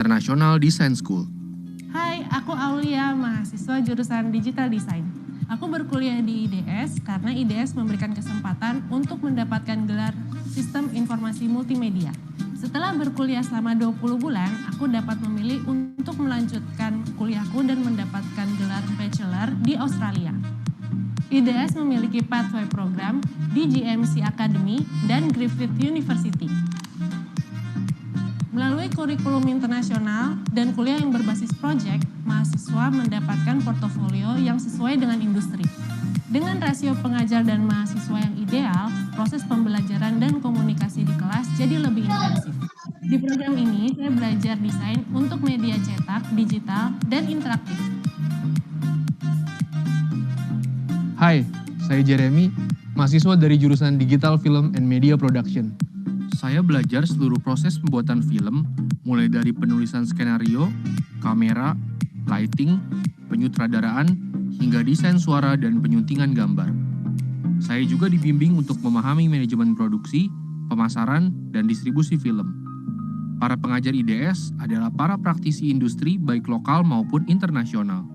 International Design School. Hai, aku Aulia, mahasiswa jurusan Digital Design. Aku berkuliah di IDS karena IDS memberikan kesempatan untuk mendapatkan gelar Sistem Informasi Multimedia. Setelah berkuliah selama 20 bulan, aku dapat memilih untuk melanjutkan kuliahku dan mendapatkan gelar Bachelor di Australia. IDS memiliki pathway program di GMC Academy dan Griffith University. Melalui kurikulum internasional dan kuliah yang berbasis proyek, mahasiswa mendapatkan portofolio yang sesuai dengan industri. Dengan rasio pengajar dan mahasiswa yang ideal, proses pembelajaran dan komunikasi di kelas jadi lebih intensif. Di program ini, saya belajar desain untuk media cetak, digital, dan interaktif. Hai, saya Jeremy, mahasiswa dari jurusan Digital Film and Media Production. Saya belajar seluruh proses pembuatan film, mulai dari penulisan skenario, kamera, lighting, penyutradaraan, hingga desain suara dan penyuntingan gambar. Saya juga dibimbing untuk memahami manajemen produksi, pemasaran, dan distribusi film. Para pengajar IDS adalah para praktisi industri baik lokal maupun internasional.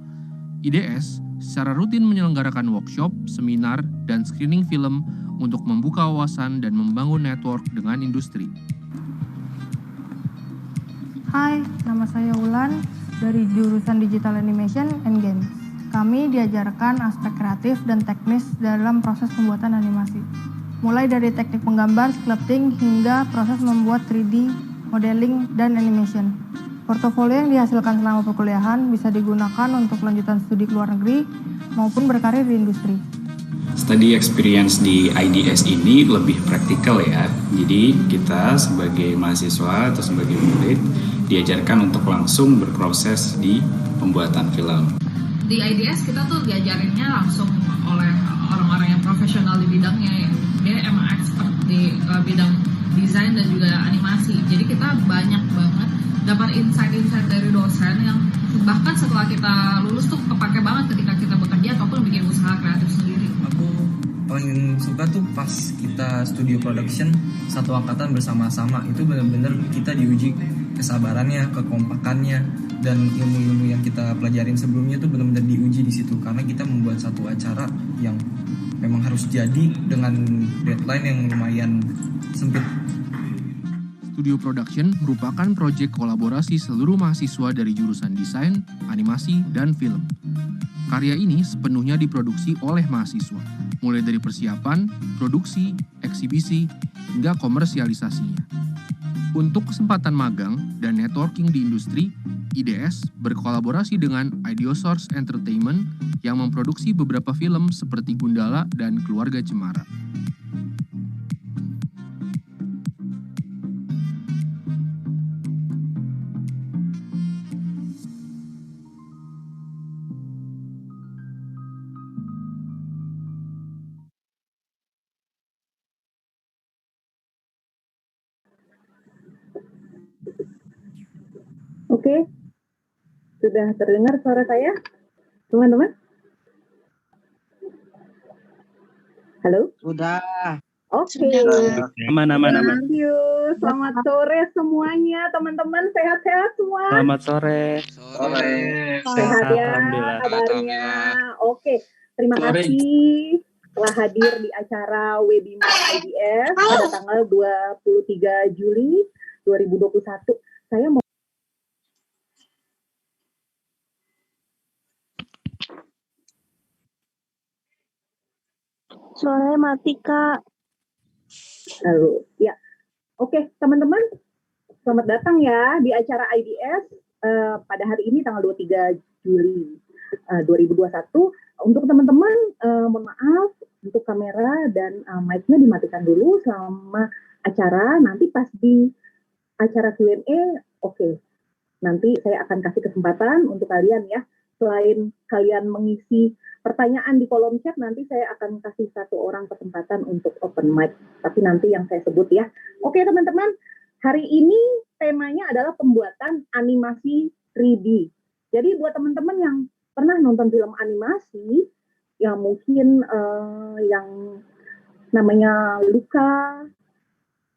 IDS secara rutin menyelenggarakan workshop, seminar, dan screening film untuk membuka wawasan dan membangun network dengan industri. Hai, nama saya Ulan dari jurusan Digital Animation and Games. Kami diajarkan aspek kreatif dan teknis dalam proses pembuatan animasi. Mulai dari teknik menggambar, sculpting, hingga proses membuat 3D, modeling, dan animation. Portofolio yang dihasilkan selama perkuliahan bisa digunakan untuk lanjutan studi ke luar negeri maupun berkarir di industri. Study experience di IDS ini lebih praktikal ya. Jadi kita sebagai mahasiswa atau sebagai murid diajarkan untuk langsung berproses di pembuatan film. Di IDS kita tuh diajarinnya langsung oleh orang-orang yang profesional di bidangnya ya. Dia emang expert di bidang desain dan juga animasi. Jadi kita banyak banget dapat insight-insight dari dosen yang bahkan setelah kita lulus tuh kepake banget ketika kita bekerja ataupun bikin usaha kreatif sendiri. Aku paling suka tuh pas kita studio production satu angkatan bersama-sama, itu benar-benar kita diuji kesabarannya, kekompakannya, dan ilmu-ilmu yang kita pelajarin sebelumnya tuh benar-benar diuji di situ karena kita membuat satu acara yang memang harus jadi dengan deadline yang lumayan sempit. Studio Production merupakan proyek kolaborasi seluruh mahasiswa dari jurusan desain, animasi, dan film. Karya ini sepenuhnya diproduksi oleh mahasiswa, mulai dari persiapan, produksi, eksibisi, hingga komersialisasinya. Untuk kesempatan magang dan networking di industri, IDS berkolaborasi dengan Ideosource Entertainment yang memproduksi beberapa film seperti Gundala dan Keluarga Cemara. Oke, sudah terdengar suara saya, teman-teman? Halo? Sudah. Oke. Aman. Thank you. Selamat sore semuanya, teman-teman. Sehat-sehat semua? Selamat sore. Sehat ya, Alhamdulillah. kabarnya. Oke, terima kasih telah hadir di acara webinar IDS pada tanggal 23 Juli 2021. Saya mau Suaranya mati, Kak. Lalu, ya. Oke, teman-teman, selamat datang ya di acara IDS pada hari ini tanggal 23 Juli 2021. Untuk teman-teman, mohon maaf untuk kamera dan mic-nya dimatikan dulu selama acara. Nanti pas di acara Q&A, oke. Nanti saya akan kasih kesempatan untuk kalian ya. Selain kalian mengisi pertanyaan di kolom chat, nanti saya akan kasih satu orang kesempatan untuk open mic. Tapi nanti yang saya sebut ya. Oke teman-teman, hari ini temanya adalah pembuatan animasi 3D. Jadi buat teman-teman yang pernah nonton film animasi, yang mungkin yang namanya Luca,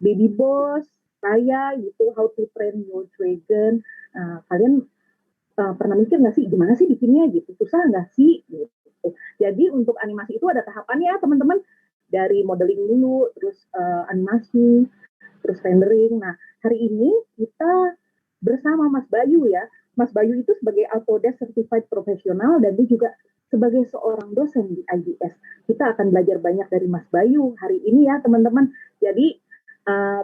Baby Boss, Raya gitu, How to Train Your Dragon, Kalian pernah mikir nggak sih gimana sih bikinnya gitu, susah nggak sih gitu. Jadi untuk animasi itu ada tahapannya teman-teman, dari modeling dulu, terus animasi, terus rendering. Nah hari ini kita bersama Mas Bayu ya. Mas Bayu itu sebagai Autodesk Certified Professional dan dia juga sebagai seorang dosen di IDS. Kita akan belajar banyak dari Mas Bayu hari ini ya teman-teman. Jadi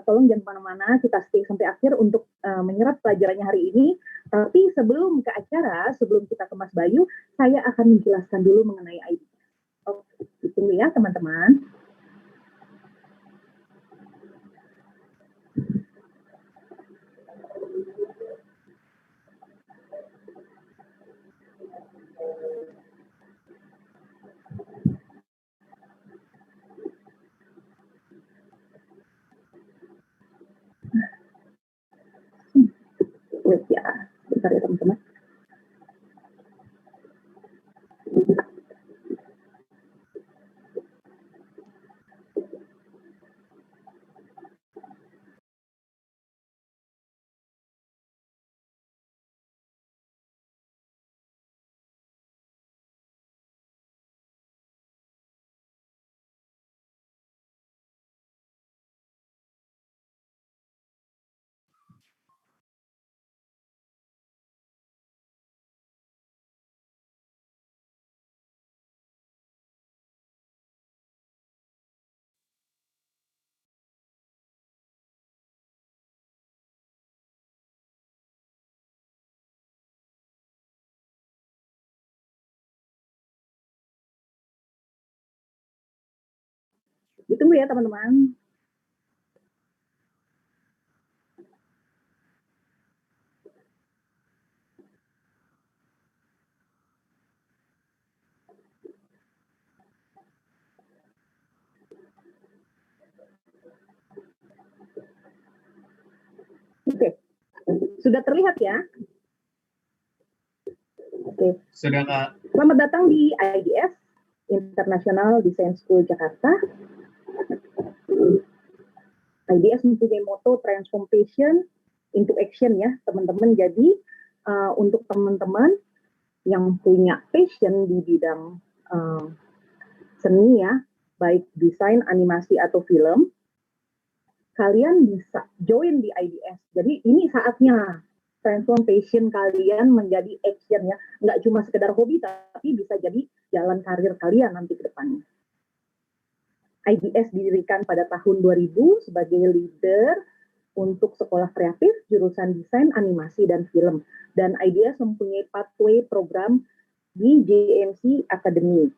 tolong jangan kemana-mana, kita stay sampai akhir untuk menyerap pelajarannya hari ini. Tapi sebelum ke acara, sebelum kita ke Mas Bayu, saya akan menjelaskan dulu mengenai IDS. Oke, ditunggu ya teman-teman. Wait ya, bentar ya teman-teman. Ditunggu ya teman-teman. Oke, sudah terlihat ya? Oke. Sudah, Kak. Selamat datang di IDS, International Design School Jakarta. IDS mempunyai moto Transformation into Action ya, teman-teman. Jadi untuk teman-teman yang punya passion di bidang seni ya, baik desain, animasi atau film, kalian bisa join di IDS. Jadi ini saatnya transformation kalian menjadi action ya, nggak cuma sekedar hobi tapi bisa jadi jalan karir kalian nanti ke depannya. IDS didirikan pada tahun 2000 sebagai leader untuk sekolah kreatif jurusan desain, animasi, dan film. Dan IDS mempunyai pathway program di JMC Academy.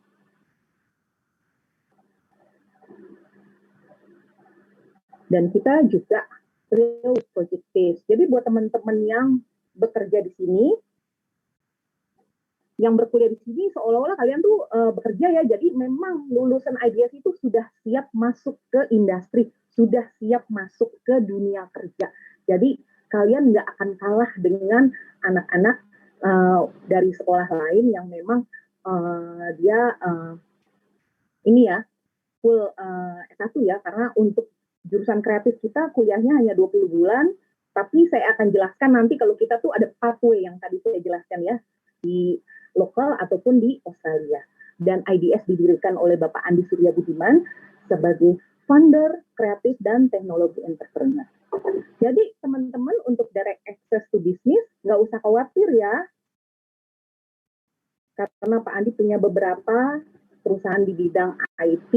Dan kita juga real project base. Jadi buat teman-teman yang bekerja di sini, yang berkuliah di sini seolah-olah kalian tuh bekerja ya. Jadi memang lulusan IDS itu sudah siap masuk ke industri, sudah siap masuk ke dunia kerja. Jadi kalian nggak akan kalah dengan anak-anak dari sekolah lain yang memang dia ini ya full S1 ya, karena untuk jurusan kreatif kita kuliahnya hanya 20 bulan, tapi saya akan jelaskan nanti kalau kita tuh ada pathway yang tadi saya jelaskan ya, di lokal ataupun di Australia. Dan IDS didirikan oleh Bapak Andi Surya Budiman sebagai founder kreatif dan teknologi entrepreneur. Jadi teman-teman untuk direct access to business, nggak usah khawatir ya, karena Pak Andi punya beberapa perusahaan di bidang IT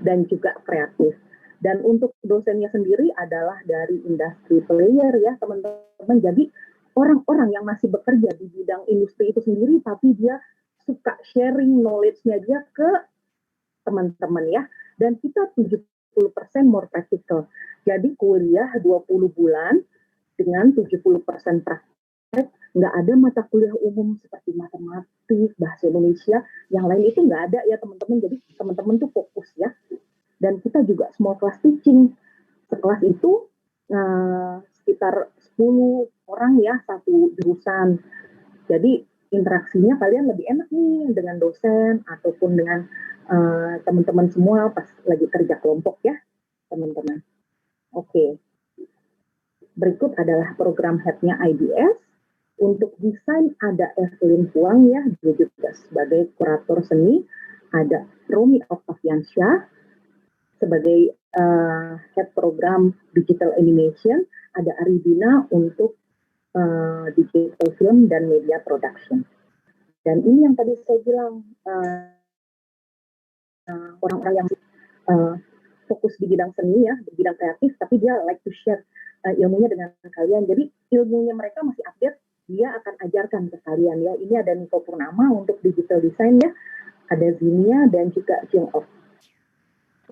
dan juga kreatif. Dan untuk dosennya sendiri adalah dari industri player ya teman-teman. Jadi orang-orang yang masih bekerja di bidang industri itu sendiri, tapi dia suka sharing knowledge-nya dia ke teman-teman ya. Dan kita 70% more practical. Jadi kuliah 20 bulan dengan 70% praktek. Nggak ada mata kuliah umum seperti matematik, bahasa Indonesia. Yang lain itu nggak ada ya teman-teman. Jadi teman-teman tuh fokus ya. Dan kita juga small class teaching. Sekelas itu sekitar 10 orang ya, satu jurusan. Jadi interaksinya kalian lebih enak nih dengan dosen ataupun dengan teman-teman semua pas lagi kerja kelompok ya, teman-teman. Oke. Berikut adalah program head-nya IDS. Untuk desain ada Evelyn Huang ya, dia juga sebagai kurator seni. Ada Romi Octaviansyah sebagai head program digital animation. Ada Aridina untuk digital film dan media production. Dan ini yang tadi saya bilang, orang-orang yang fokus di bidang seni ya, di bidang kreatif, tapi dia like to share ilmunya dengan kalian. Jadi ilmunya mereka masih update, dia akan ajarkan ke kalian ya. Ini ada Niko Purnama untuk digital design ya, ada Zinia dan juga Jung Ok.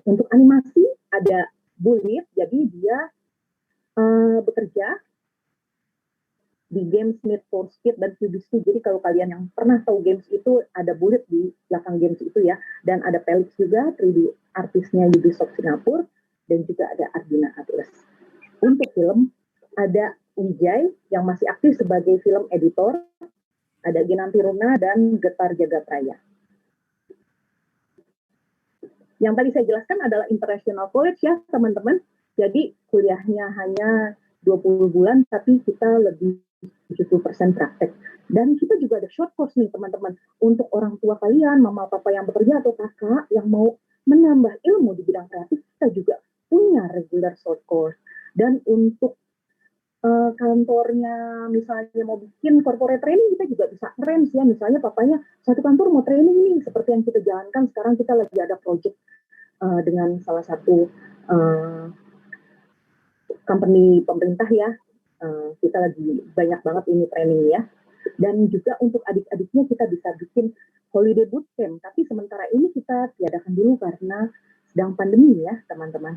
Untuk animasi ada Bulit, jadi dia bekerja di games Need for Speed dan Cubist. Jadi kalau kalian yang pernah tahu games itu, ada Bulit di belakang games itu ya. Dan ada Felix juga, 3D artisnya Ubisoft Singapura, dan juga ada Ardina Atlas. Untuk film, ada Wijay yang masih aktif sebagai film editor, ada Ginanti Runa dan Getar Jagatraya. Yang tadi saya jelaskan adalah International College ya teman-teman. Jadi kuliahnya hanya 20 bulan, tapi kita lebih 70% praktek. Dan kita juga ada short course nih teman-teman. Untuk orang tua kalian, mama papa yang bekerja atau kakak yang mau menambah ilmu di bidang kreatif, kita juga punya regular short course. Dan untuk kantornya misalnya mau bikin corporate training, kita juga bisa range ya. Misalnya papanya satu kantor mau training nih, seperti yang kita jalankan sekarang, kita lagi ada project dengan salah satu company pemerintah ya. Kita lagi banyak banget ini training ya. Dan juga untuk adik-adiknya kita bisa bikin holiday bootcamp. Tapi sementara ini kita tiadakan dulu karena sedang pandemi ya teman-teman.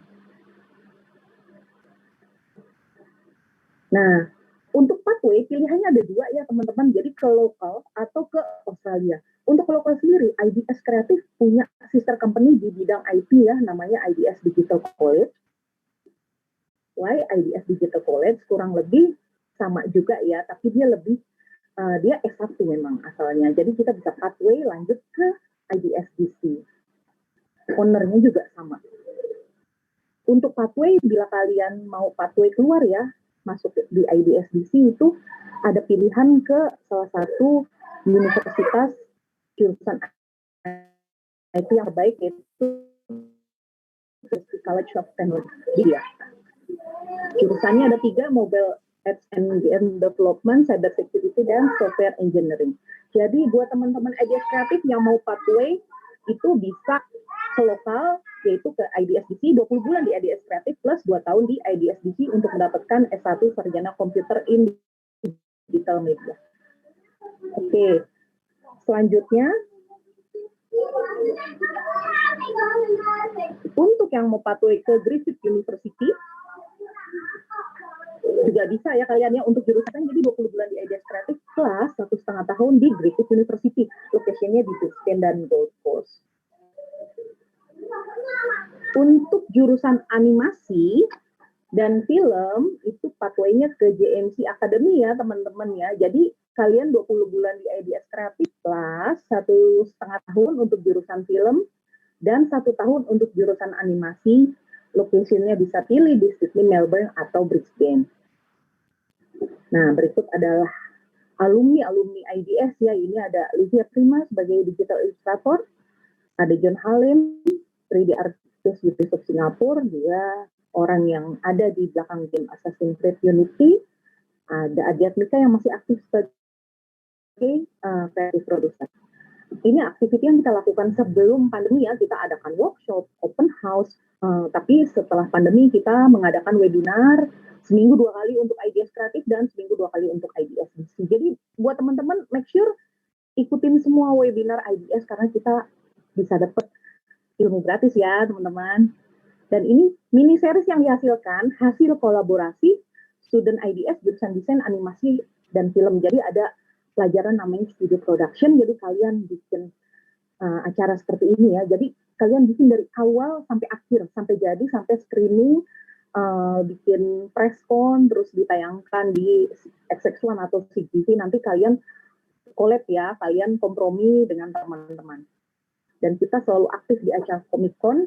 Nah, untuk pathway pilihannya ada dua ya teman-teman. Jadi ke lokal atau ke Australia. Untuk lokal sendiri, IDS Kreatif punya sister company di bidang IT ya, namanya IDS Digital College. Why IDS Digital College kurang lebih sama juga ya, tapi dia lebih dia S1 memang asalnya. Jadi kita bisa pathway lanjut ke IDSDC. Ownernya juga sama. Untuk pathway, bila kalian mau pathway keluar ya, masuk di IDSDC itu ada pilihan ke salah satu universitas jurusan IT yang terbaik, yaitu College of Technology ya. Jurusannya ada 3, Mobile Apps and Game Development, Cyber Security, dan Software Engineering. Jadi buat teman-teman IDS Kreatif yang mau pathway, itu bisa ke lokal, yaitu ke IDSDC, 20 bulan di IDS Kreatif, plus 2 tahun di IDSDC untuk mendapatkan S1 Sarjana Komputer in Digital Media. Oke, selanjutnya, untuk yang mau pathway ke Griffith University, juga bisa ya kalian ya untuk jurusan. Jadi 20 bulan di IDS Kreatif plus 1,5 tahun di Griffith University, lokasinya di Brisbane dan Gold Coast. Untuk jurusan animasi dan film itu pathway-nya ke JMC Academy ya teman-teman ya. Jadi kalian 20 bulan di IDS Kreatif plus 1,5 tahun untuk jurusan film dan 1 tahun untuk jurusan animasi. Location-nya bisa pilih di Sydney, Melbourne, atau Brisbane. Nah, berikut adalah alumni IDS ya. Ini ada Livia Prima sebagai Digital Illustrator, ada John Halim, 3D Artist Ubisoft Singapura, dia orang yang ada di belakang game Assassin's Creed Unity, ada Adiatmika yang masih aktif sebagai creative producer. Ini aktiviti yang kita lakukan sebelum pandemi ya, kita adakan workshop, open house, tapi setelah pandemi kita mengadakan webinar seminggu 2 kali untuk IDS Kreatif dan seminggu 2 kali untuk IDSDC. Jadi buat teman-teman make sure ikutin semua webinar IDS karena kita bisa dapat ilmu gratis ya teman-teman. Dan ini mini series yang dihasilkan hasil kolaborasi student IDS jurusan desain animasi dan film. Jadi ada pelajaran namanya studio production, jadi kalian bikin acara seperti ini ya. Jadi kalian bikin dari awal sampai akhir, sampai jadi, sampai screening, bikin press con, terus ditayangkan di XX1 atau CGV. Nanti kalian collab ya, kalian kompromi dengan teman-teman. Dan kita selalu aktif di acara Comic Con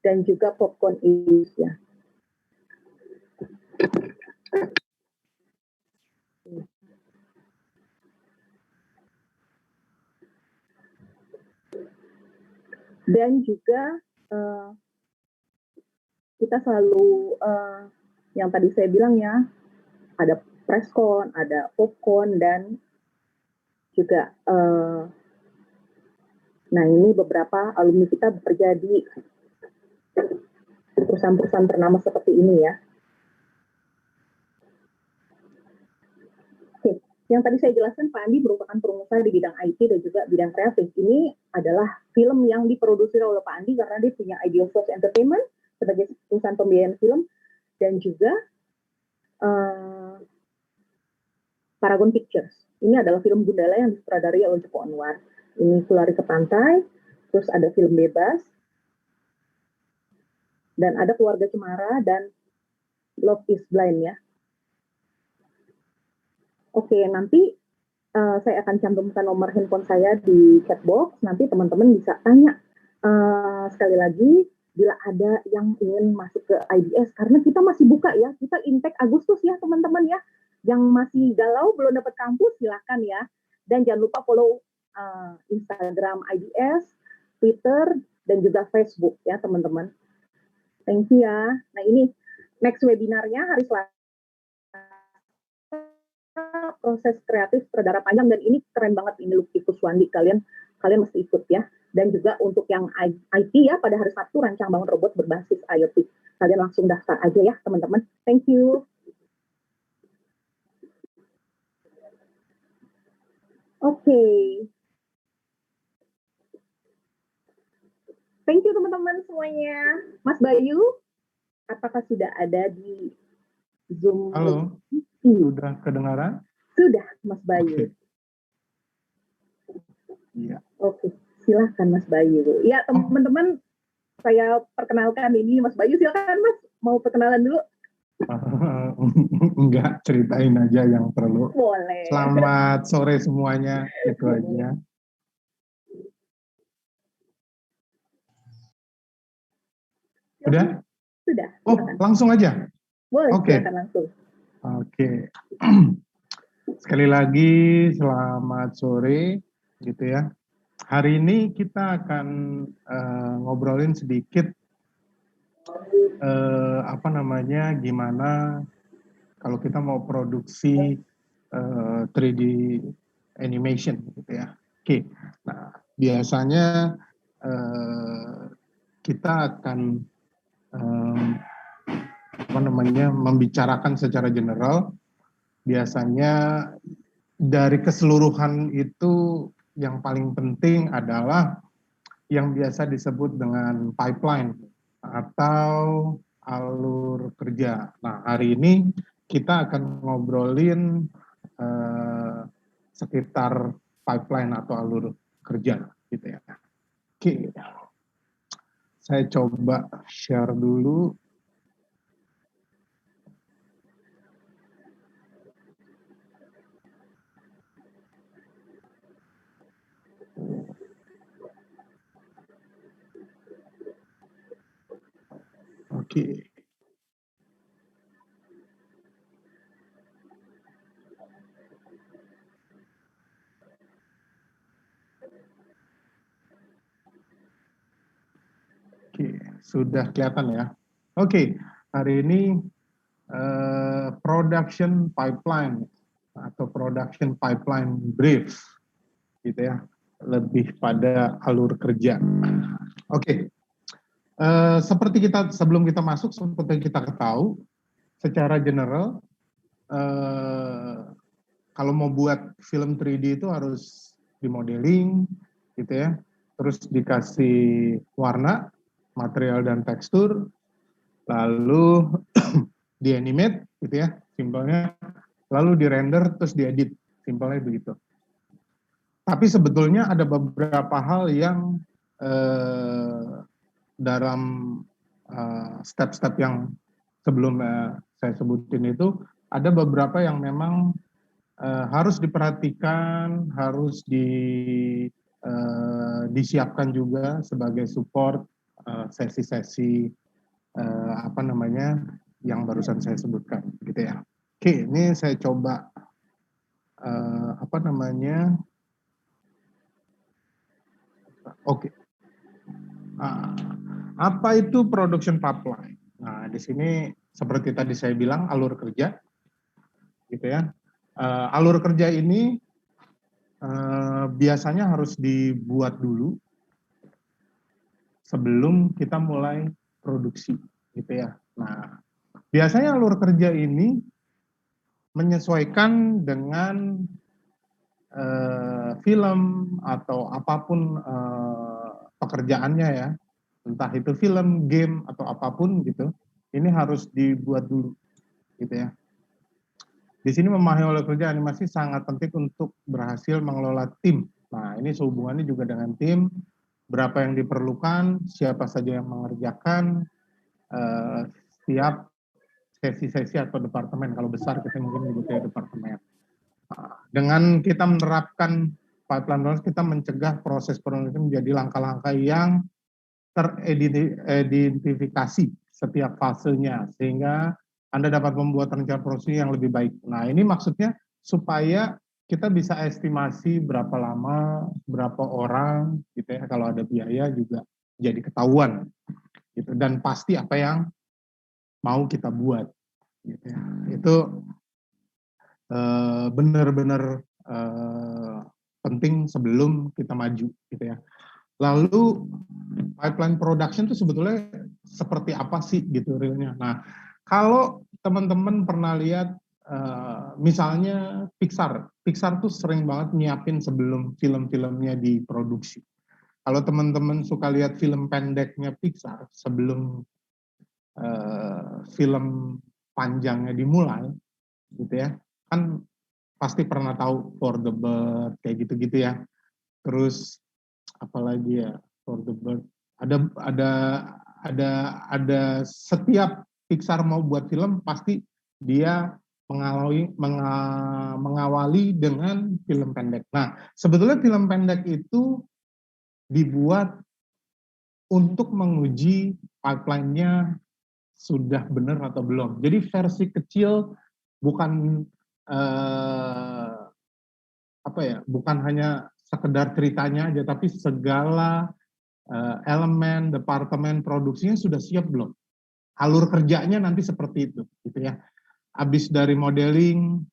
dan juga Popcorn Indonesia. Dan juga kita selalu yang tadi saya bilang ya, ada preskon, ada popcon, dan juga nah ini beberapa alumni kita bekerja di perusahaan-perusahaan ternama seperti ini ya. Oke, yang tadi saya jelaskan Pak Andi merupakan pengusaha di bidang IT dan juga bidang kreatif. Ini adalah film yang diproduksi oleh Pak Andi karena dia punya Idea Force Entertainment sebagai perusahaan pembiayaan film, dan juga Paragon Pictures. Ini adalah film Gundala yang disutradarai oleh Joko Anwar. Ini Kulari ke Pantai, terus ada film Bebas, dan ada Keluarga Cemara dan Love is Blind ya. Oke, nanti saya akan cantumkan nomor handphone saya di chat box. Nanti teman-teman bisa tanya sekali lagi bila ada yang ingin masuk ke IDS, karena kita masih buka ya. Kita intake Agustus ya teman-teman ya. Yang masih galau belum dapat kampus silakan ya. Dan jangan lupa follow Instagram IDS, Twitter, dan juga Facebook ya teman-teman. Thank you ya. Nah ini next webinarnya hari Selasa, proses kreatif sutradara panjang, dan ini keren banget ini Lutfi Kuswandi, kalian mesti ikut ya. Dan juga untuk yang IT ya, pada hari Sabtu rancang bangun robot berbasis IoT. Kalian langsung daftar aja ya teman-teman. Thank you. Oke. Thank you teman-teman semuanya. Mas Bayu, apakah sudah ada di Zoom? Halo, sudah kedengaran? Sudah, Mas Bayu. Iya. Oke, silahkan Mas Bayu. Ya teman-teman, saya perkenalkan ini Mas Bayu. Silakan Mas, mau perkenalan dulu? Enggak, ceritain aja yang perlu. Boleh. Selamat sore semuanya, itu aja. Udah? Sudah. Oh, silakan. langsung aja? Boleh, Oke. silakan langsung. Oke. Sekali lagi, selamat sore, gitu ya. Hari ini kita akan ngobrolin sedikit, gimana kalau kita mau produksi 3D animation, gitu ya. Oke, nah biasanya kita akan membicarakan secara general. Biasanya dari keseluruhan itu yang paling penting adalah yang biasa disebut dengan pipeline atau alur kerja. Nah, hari ini kita akan ngobrolin sekitar pipeline atau alur kerja, gitu ya. Oke, saya coba share dulu. Oke. Oke, sudah kelihatan ya. Oke, hari ini production pipeline atau production pipeline brief, gitu ya, lebih pada alur kerja. Oke, seperti sebelum kita masuk, seperti kita ketahui, secara general, kalau mau buat film 3D itu harus dimodeling, gitu ya, terus dikasih warna, material dan tekstur, lalu di-animate, gitu ya, simpelnya, lalu di-render, terus diedit, simpelnya begitu. Tapi sebetulnya ada beberapa hal yang dalam step-step yang sebelum saya sebutin itu, ada beberapa yang memang harus diperhatikan, harus disiapkan juga sebagai support sesi-sesi yang barusan saya sebutkan, gitu ya. Oke, ini saya coba Oke. Ah, apa itu production pipeline? Nah, di sini seperti tadi saya bilang alur kerja, gitu ya. Alur kerja ini biasanya harus dibuat dulu sebelum kita mulai produksi, gitu ya. Nah, biasanya alur kerja ini menyesuaikan dengan film atau apapun pekerjaannya ya, entah itu film, game atau apapun gitu, ini harus dibuat dulu, gitu ya. Di sini memahami alur kerja animasi sangat penting untuk berhasil mengelola tim. Nah, ini sehubungannya juga dengan tim, berapa yang diperlukan, siapa saja yang mengerjakan, setiap sesi-sesi atau departemen. Kalau besar kita mungkin menyebutnya departemen. Dengan kita menerapkan pipeline, kita mencegah proses produksi menjadi langkah-langkah yang teridentifikasi setiap fasenya, sehingga Anda dapat membuat rencana produksi yang lebih baik. Nah, ini maksudnya supaya kita bisa estimasi berapa lama, berapa orang, gitu ya. Kalau ada biaya juga jadi ketahuan, gitu. Dan pasti apa yang mau kita buat, gitu ya. Itu benar-benar penting sebelum kita maju, gitu ya. Lalu pipeline production itu sebetulnya seperti apa sih gitu realnya. Nah, kalau teman-teman pernah lihat misalnya Pixar tuh sering banget nyiapin sebelum film-filmnya diproduksi. Kalau teman-teman suka lihat film pendeknya Pixar sebelum film panjangnya dimulai, gitu ya, kan pasti pernah tahu For the Bird kayak gitu-gitu ya. Terus apalagi ya, For the Bird, ada setiap Pixar mau buat film pasti dia mengawali dengan film pendek. Nah, sebetulnya film pendek itu dibuat untuk menguji pipeline-nya sudah benar atau belum. Jadi versi kecil bukan bukan hanya sekedar ceritanya aja, tapi segala elemen, departemen produksinya sudah siap belum? Alur kerjanya nanti seperti itu, gitu ya. Habis dari modeling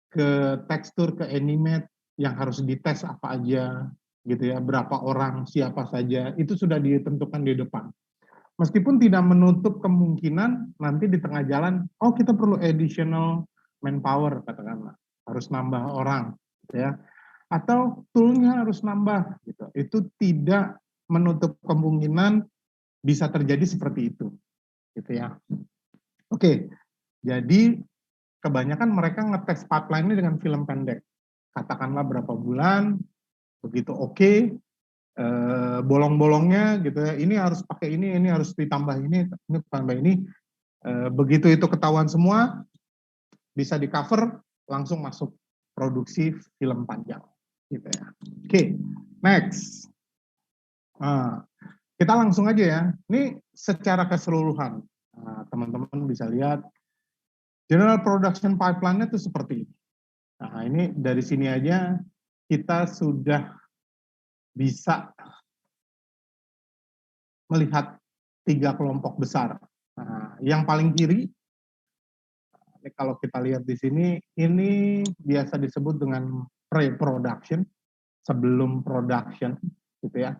ke tekstur ke animate yang harus dites apa aja, gitu ya. Berapa orang, siapa saja, itu sudah ditentukan di depan. Meskipun tidak menutup kemungkinan nanti di tengah jalan, oh kita perlu additional manpower katakanlah, harus nambah orang, gitu ya. Atau toolnya harus nambah, gitu. Itu tidak menutup kemungkinan bisa terjadi seperti itu, gitu ya. Oke, jadi kebanyakan mereka ngetes pipeline-nya dengan film pendek. Katakanlah berapa bulan, begitu oke, bolong-bolongnya gitu ya, ini harus pakai ini harus ditambah ini tambah ini. Begitu itu ketahuan semua, bisa di cover, langsung masuk produksi film panjang, gitu ya. Oke, next. Nah, kita langsung aja ya. Ini secara keseluruhan, teman-teman bisa lihat general production pipeline-nya itu seperti ini. Nah, ini dari sini aja kita sudah bisa melihat 3 kelompok besar. Nah, yang paling kiri, kalau kita lihat di sini, ini biasa disebut dengan pre-production, sebelum production, gitu ya.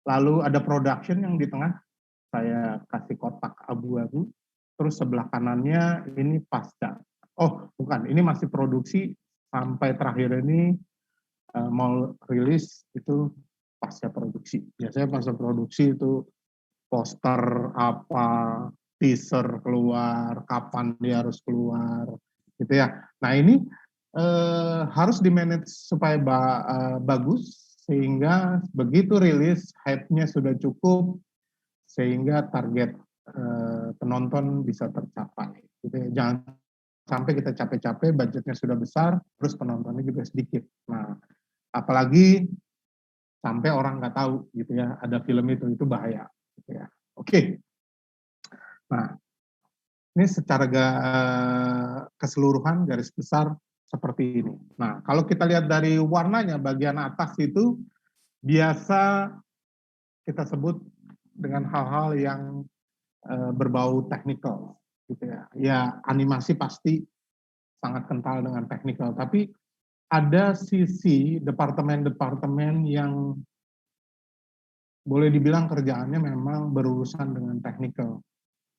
Lalu ada production yang di tengah, saya kasih kotak abu-abu, terus sebelah kanannya ini pasca. Oh, bukan, ini masih produksi, sampai terakhir ini mau rilis itu pasca produksi. Biasanya pasca produksi itu poster apa, teaser keluar, kapan dia harus keluar, gitu ya. Nah ini harus di-manage supaya bagus, sehingga begitu rilis, hype-nya sudah cukup, sehingga target penonton bisa tercapai. Gitu ya. Jangan sampai kita capek-capek, budgetnya sudah besar, terus penontonnya juga sedikit. Nah, apalagi sampai orang nggak tahu gitu ya ada film itu bahaya. Gitu ya. Oke. Nah, ini secara keseluruhan garis besar seperti ini. Nah, kalau kita lihat dari warnanya, bagian atas itu biasa kita sebut dengan hal-hal yang berbau teknikal gitu ya. Ya animasi pasti sangat kental dengan teknikal, tapi ada sisi departemen-departemen yang boleh dibilang kerjaannya memang berurusan dengan teknikal.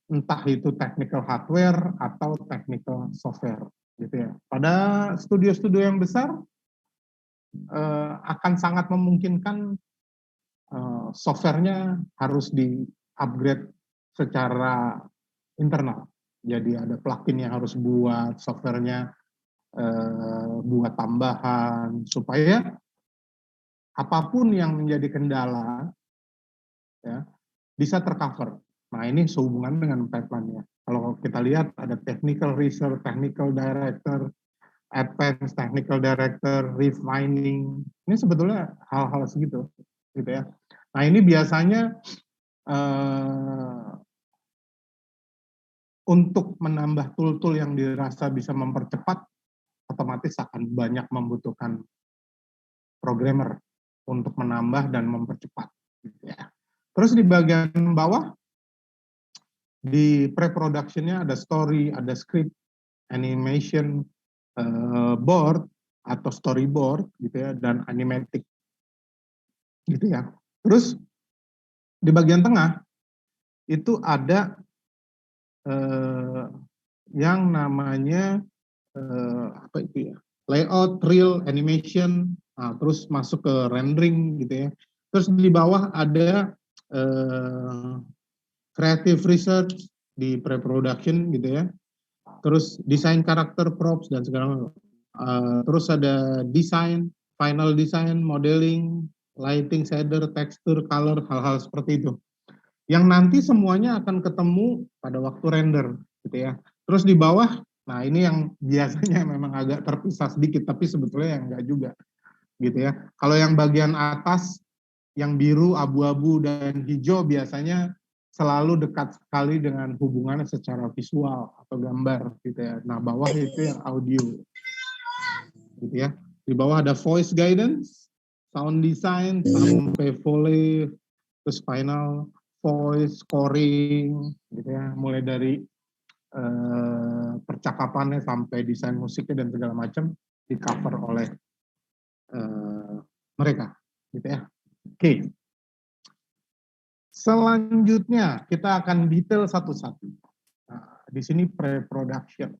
Entah itu technical hardware atau technical software gitu ya. Pada studio-studio yang besar akan sangat memungkinkan softwarenya harus di-upgrade secara internal. Jadi ada plugin yang harus buat softwarenya buat tambahan supaya apapun yang menjadi kendala ya bisa tercover. Nah ini sehubungan dengan pipeline-nya. Kalau kita lihat ada technical research, technical director, advanced technical director, refining. Ini sebetulnya hal-hal segitu, gitu ya. Nah ini biasanya untuk menambah tool-tool yang dirasa bisa mempercepat, otomatis akan banyak membutuhkan programmer untuk menambah dan mempercepat. Gitu ya. Terus di bagian bawah, di pre-production-nya ada story, ada script, animation, board atau storyboard gitu ya, dan animatic gitu ya. Terus di bagian tengah itu ada yang namanya apa itu ya, layout, reel, animation, nah, terus masuk ke rendering gitu ya. Terus di bawah ada creative research di pre-production gitu ya. Terus desain karakter, props dan segala macam. Terus ada desain, final design, modeling, lighting, shader, texture, color, hal-hal seperti itu. Yang nanti semuanya akan ketemu pada waktu render gitu ya. Terus di bawah, nah ini yang biasanya memang agak terpisah sedikit, tapi sebetulnya yang enggak juga gitu ya. Kalau yang bagian atas, yang biru, abu-abu, dan hijau biasanya selalu dekat sekali dengan hubungannya secara visual atau gambar gitu ya. Nah bawah itu yang audio gitu ya. Di bawah ada voice guidance, sound design, sampai foley, terus final voice, scoring gitu ya. Mulai dari percakapannya sampai desain musiknya dan segala macam di cover oleh mereka gitu ya. Oke. Selanjutnya kita akan detail satu-satu. Nah, di sini pre-production.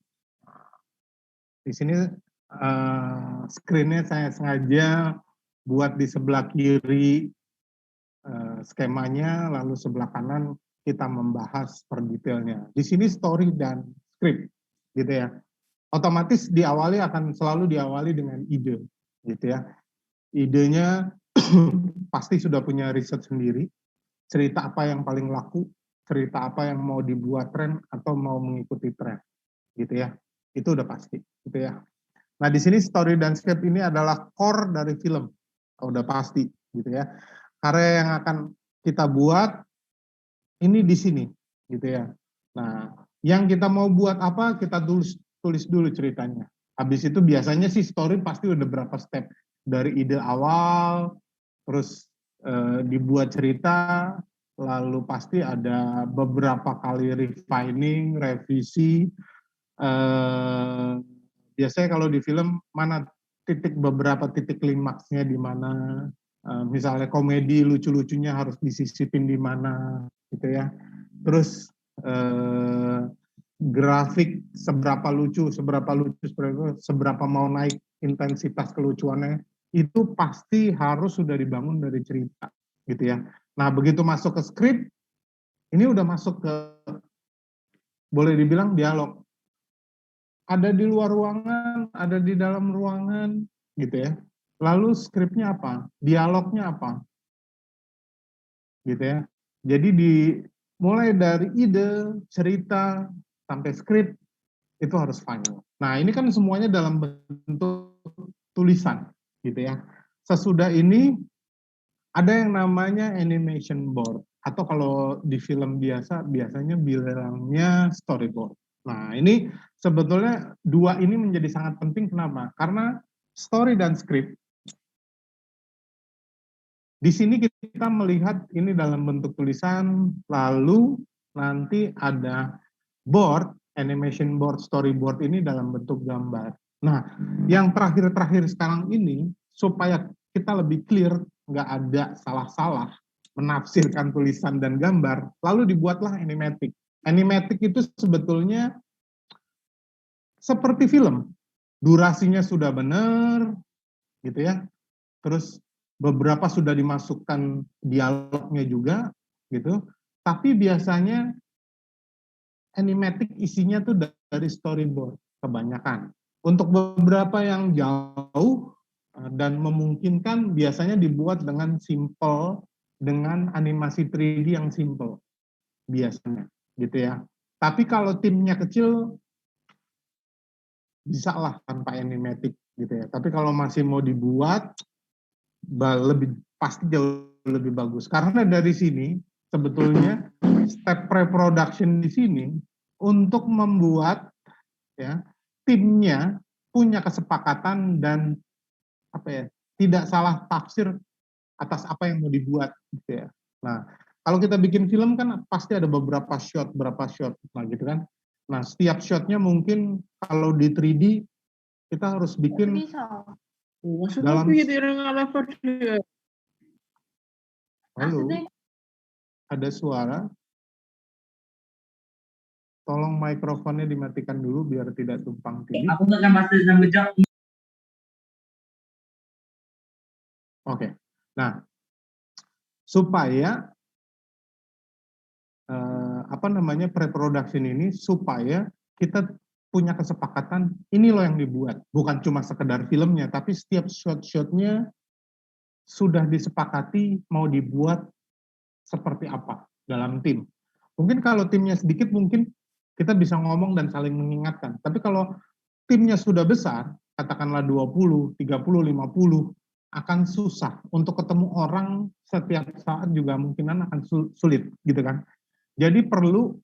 Di sini screen-nya saya sengaja buat di sebelah kiri skemanya, lalu sebelah kanan kita membahas per detailnya. Di sini story dan script, gitu ya. Otomatis selalu diawali dengan ide, gitu ya. Idenya pasti sudah punya riset sendiri. Cerita apa yang paling laku, cerita apa yang mau dibuat tren atau mau mengikuti tren, gitu ya. Itu udah pasti, gitu ya. Nah di sini story dan script ini adalah core dari film, udah pasti, gitu ya. Karya yang akan kita buat ini di sini, gitu ya. Nah yang kita mau buat apa kita tulis dulu ceritanya. Habis itu biasanya sih story pasti udah berapa step dari ide awal, terus dibuat cerita, lalu pasti ada beberapa kali refining, revisi. Biasanya kalau di film mana beberapa titik klimaksnya di mana, misalnya komedi lucu-lucunya harus disisipin di mana, gitu ya. Terus grafik seberapa lucu, seberapa mau naik intensitas kelucuannya. Itu pasti harus sudah dibangun dari cerita, gitu ya. Nah, begitu masuk ke skrip, ini udah masuk ke, boleh dibilang dialog. Ada di luar ruangan, ada di dalam ruangan, gitu ya. Lalu skripnya apa? Dialognya apa? Gitu ya. Jadi mulai dari ide, cerita, sampai skrip, itu harus final. Nah, ini kan semuanya dalam bentuk tulisan, gitu ya. Sesudah ini ada yang namanya animation board, atau kalau di film biasanya bilangnya storyboard. Nah, ini sebetulnya dua ini menjadi sangat penting. Kenapa? Karena story dan script Di sini kita melihat ini dalam bentuk tulisan, lalu nanti ada board, animation board, storyboard ini dalam bentuk gambar. Nah, yang terakhir-terakhir sekarang ini, supaya kita lebih clear, nggak ada salah-salah menafsirkan tulisan dan gambar, lalu dibuatlah animatic. Animatic itu sebetulnya seperti film, durasinya sudah benar, gitu ya. Terus beberapa sudah dimasukkan dialognya juga, gitu. Tapi biasanya animatic isinya tuh dari storyboard kebanyakan. Untuk beberapa yang jauh dan memungkinkan biasanya dibuat dengan simple, dengan animasi 3D yang simple biasanya, gitu ya. Tapi kalau timnya kecil bisa lah tanpa animatic, gitu ya. Tapi kalau masih mau dibuat lebih pasti jauh lebih bagus, karena dari sini sebetulnya step pre-production di sini untuk membuat ya timnya punya kesepakatan dan apa ya, tidak salah tafsir atas apa yang mau dibuat, gitu ya. Nah, kalau kita bikin film kan pasti ada beberapa shot, nah gitu kan. Nah, setiap shotnya mungkin kalau di 3D kita harus bikin dalam. Halo, ada suara. Tolong mikrofonnya dimatikan dulu biar tidak tumpang tindih. Aku nggak masih ngejawab. Oke. Nah, supaya pre-production ini supaya kita punya kesepakatan ini loh yang dibuat, bukan cuma sekedar filmnya, tapi setiap shot-shotnya sudah disepakati mau dibuat seperti apa dalam tim. Mungkin kalau timnya sedikit mungkin kita bisa ngomong dan saling mengingatkan. Tapi kalau timnya sudah besar, katakanlah 20, 30, 50, akan susah. Untuk ketemu orang setiap saat juga mungkinan akan sulit, gitu kan. Jadi perlu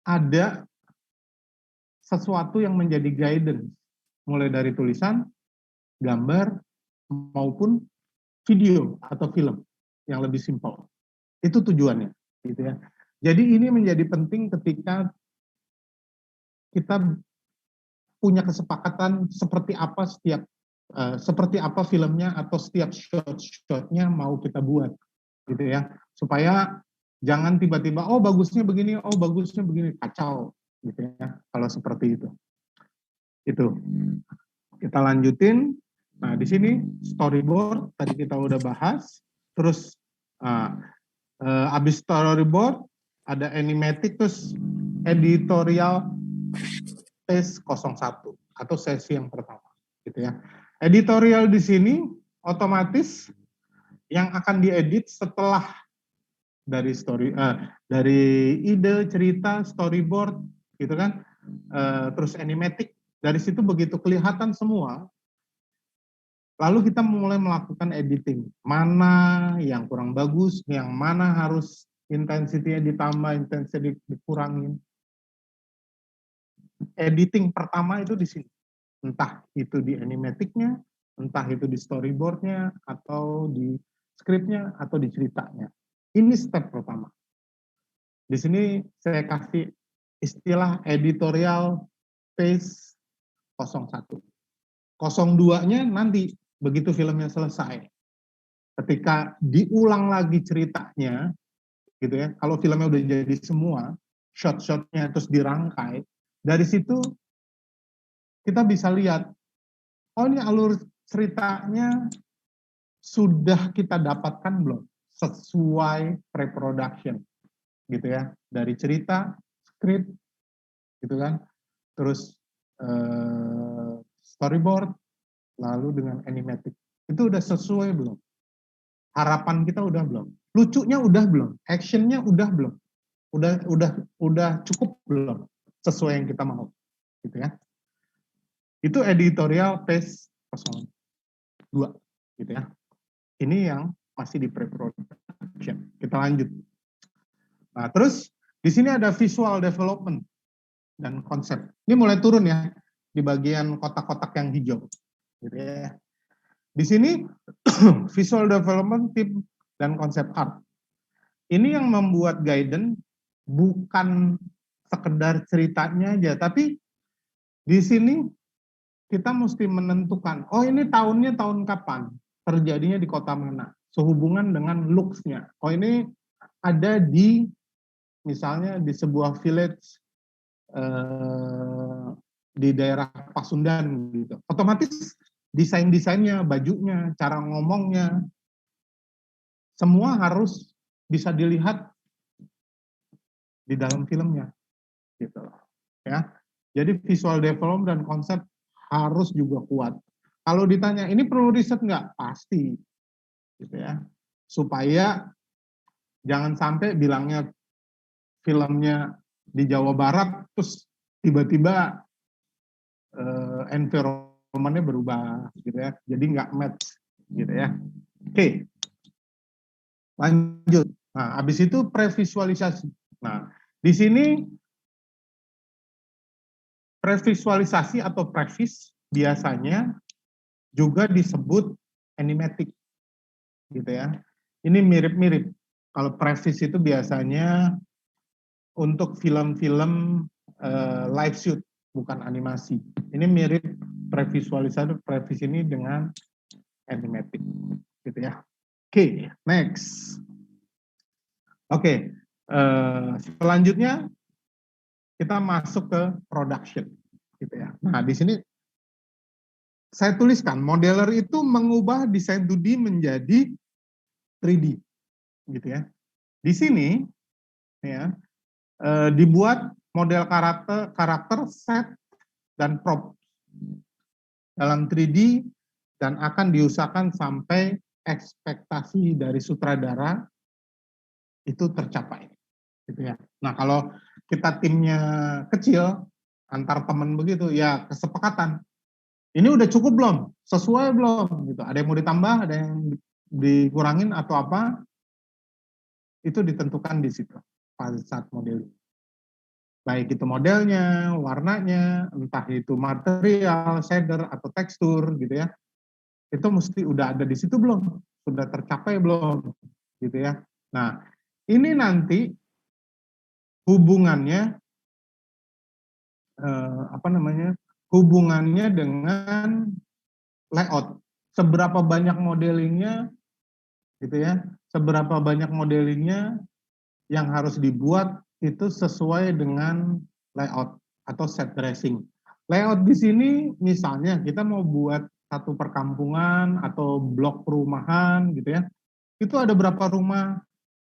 ada sesuatu yang menjadi guidance, mulai dari tulisan, gambar, maupun video atau film yang lebih simpel. Itu tujuannya, gitu ya. Jadi ini menjadi penting ketika kita punya kesepakatan seperti apa filmnya atau setiap shot-shotnya mau kita buat, gitu ya. Supaya jangan tiba-tiba oh bagusnya begini, kacau, gitu ya. Kalau seperti itu. Itu. Kita lanjutin. Nah, di sini storyboard tadi kita udah bahas. Terus habis storyboard ada animatic, terus editorial phase 01 atau sesi yang pertama, gitu ya. Editorial di sini otomatis yang akan diedit setelah dari ide, cerita, storyboard, gitu kan. Terus animatic, dari situ begitu kelihatan semua, lalu kita mulai melakukan editing. Mana yang kurang bagus, yang mana harus intensitinya ditambah, intensity dikurangin. Editing pertama itu di sini. Entah itu di animaticnya, entah itu di storyboardnya, atau di skripnya, atau di ceritanya. Ini step pertama. Di sini saya kasih istilah editorial phase 01. 02-nya nanti begitu filmnya selesai. Ketika diulang lagi ceritanya, gitu ya. Kalau filmnya udah jadi semua, shot-shotnya terus dirangkai, dari situ kita bisa lihat, oh ini alur ceritanya sudah kita dapatkan belum sesuai pre-production, gitu ya. Dari cerita, skrip, gitu kan. Terus storyboard, lalu dengan animatic. Itu udah sesuai belum? Harapan kita udah belum? Lucunya udah belum? Actionnya udah belum? Udah cukup belum? Sesuai yang kita mau, gitu ya. Itu editorial phase 02, gitu ya. Ini yang masih di pre-production. Kita lanjut. Nah, terus di sini ada visual development dan konsep. Ini mulai turun ya di bagian kotak-kotak yang hijau, gitu ya. Di sini visual development team, dan konsep art. Ini yang membuat guidance bukan sekedar ceritanya aja, tapi di sini kita mesti menentukan, oh ini tahunnya tahun kapan, terjadinya di kota mana, sehubungan dengan looks-nya. Oh ini ada di, misalnya di sebuah village di daerah Pasundan gitu. Otomatis desain-desainnya, bajunya, cara ngomongnya, semua harus bisa dilihat di dalam filmnya, gitu, ya. Jadi visual development dan konsep harus juga kuat. Kalau ditanya, ini perlu riset nggak? Pasti, gitu ya. Supaya jangan sampai bilangnya filmnya di Jawa Barat, terus tiba-tiba environment-nya berubah, gitu ya. Jadi nggak match, gitu ya. Oke, lanjut. Nah, habis itu previsualisasi. Nah, di sini previsualisasi atau previs biasanya juga disebut animatic, gitu ya. Ini mirip-mirip. Kalau previs itu biasanya untuk film-film live shoot, bukan animasi. Ini mirip previsualisasi, previs ini dengan animatic, gitu ya. Oke, next. Oke, selanjutnya kita masuk ke production, gitu ya. Nah, di sini saya tuliskan modeler itu mengubah desain 2D menjadi 3D, gitu ya. Di sini, ya, dibuat model karakter, set, dan prop dalam 3D dan akan diusahakan sampai ekspektasi dari sutradara itu tercapai, gitu ya. Nah, kalau kita timnya kecil, antar teman begitu, ya kesepakatan. Ini udah cukup belum? Sesuai belum? Gitu. Ada yang mau ditambah, ada yang dikurangin atau apa? Itu ditentukan di situ pada saat modeling. Baik itu modelnya, warnanya, entah itu material, shader atau tekstur, gitu ya. Itu mesti udah ada di situ belum? Sudah tercapai belum? Gitu ya. Nah, ini nanti hubungannya hubungannya dengan layout. Seberapa banyak modelingnya, gitu ya. Seberapa banyak modelingnya yang harus dibuat itu sesuai dengan layout atau set dressing. Layout di sini misalnya kita mau buat satu perkampungan atau blok perumahan, gitu ya. Itu ada berapa rumah,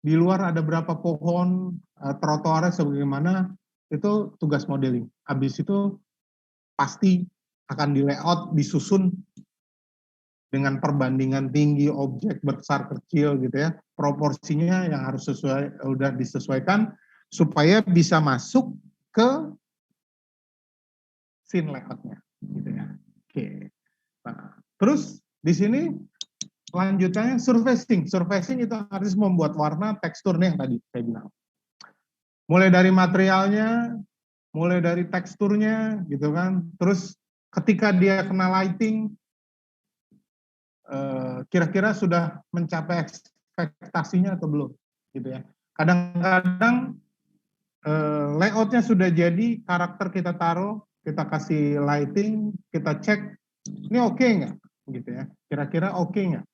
di luar ada berapa pohon, trotoarnya sebagaimana, itu tugas modeling. Habis itu pasti akan di layout, disusun dengan perbandingan tinggi objek besar kecil, gitu ya. Proporsinya yang harus udah disesuaikan supaya bisa masuk ke scene layoutnya, gitu ya. Oke. Nah, terus di sini lanjutannya surfacing. Surfacing itu harus membuat warna, tekstur nih yang tadi saya bilang. Mulai dari materialnya, mulai dari teksturnya, gitu kan. Terus ketika dia kena lighting, kira-kira sudah mencapai ekspektasinya atau belum, gitu ya. Kadang-kadang layoutnya sudah jadi, karakter kita taruh, kita kasih lighting, kita cek, ini oke nggak, gitu ya. Kira-kira oke nggak,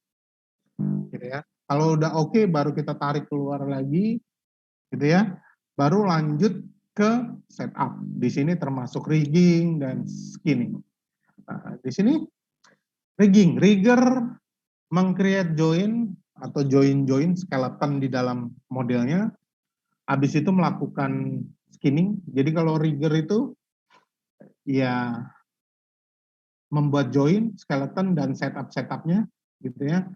gitu ya. Kalau udah oke, baru kita tarik keluar lagi, gitu ya. Baru lanjut ke setup. Di sini termasuk rigging dan skinning. Nah, di sini rigging, rigger meng-create join atau join skeleton di dalam modelnya. Habis itu melakukan skinning. Jadi kalau rigger itu ya membuat join, skeleton dan setupnya, gitu ya.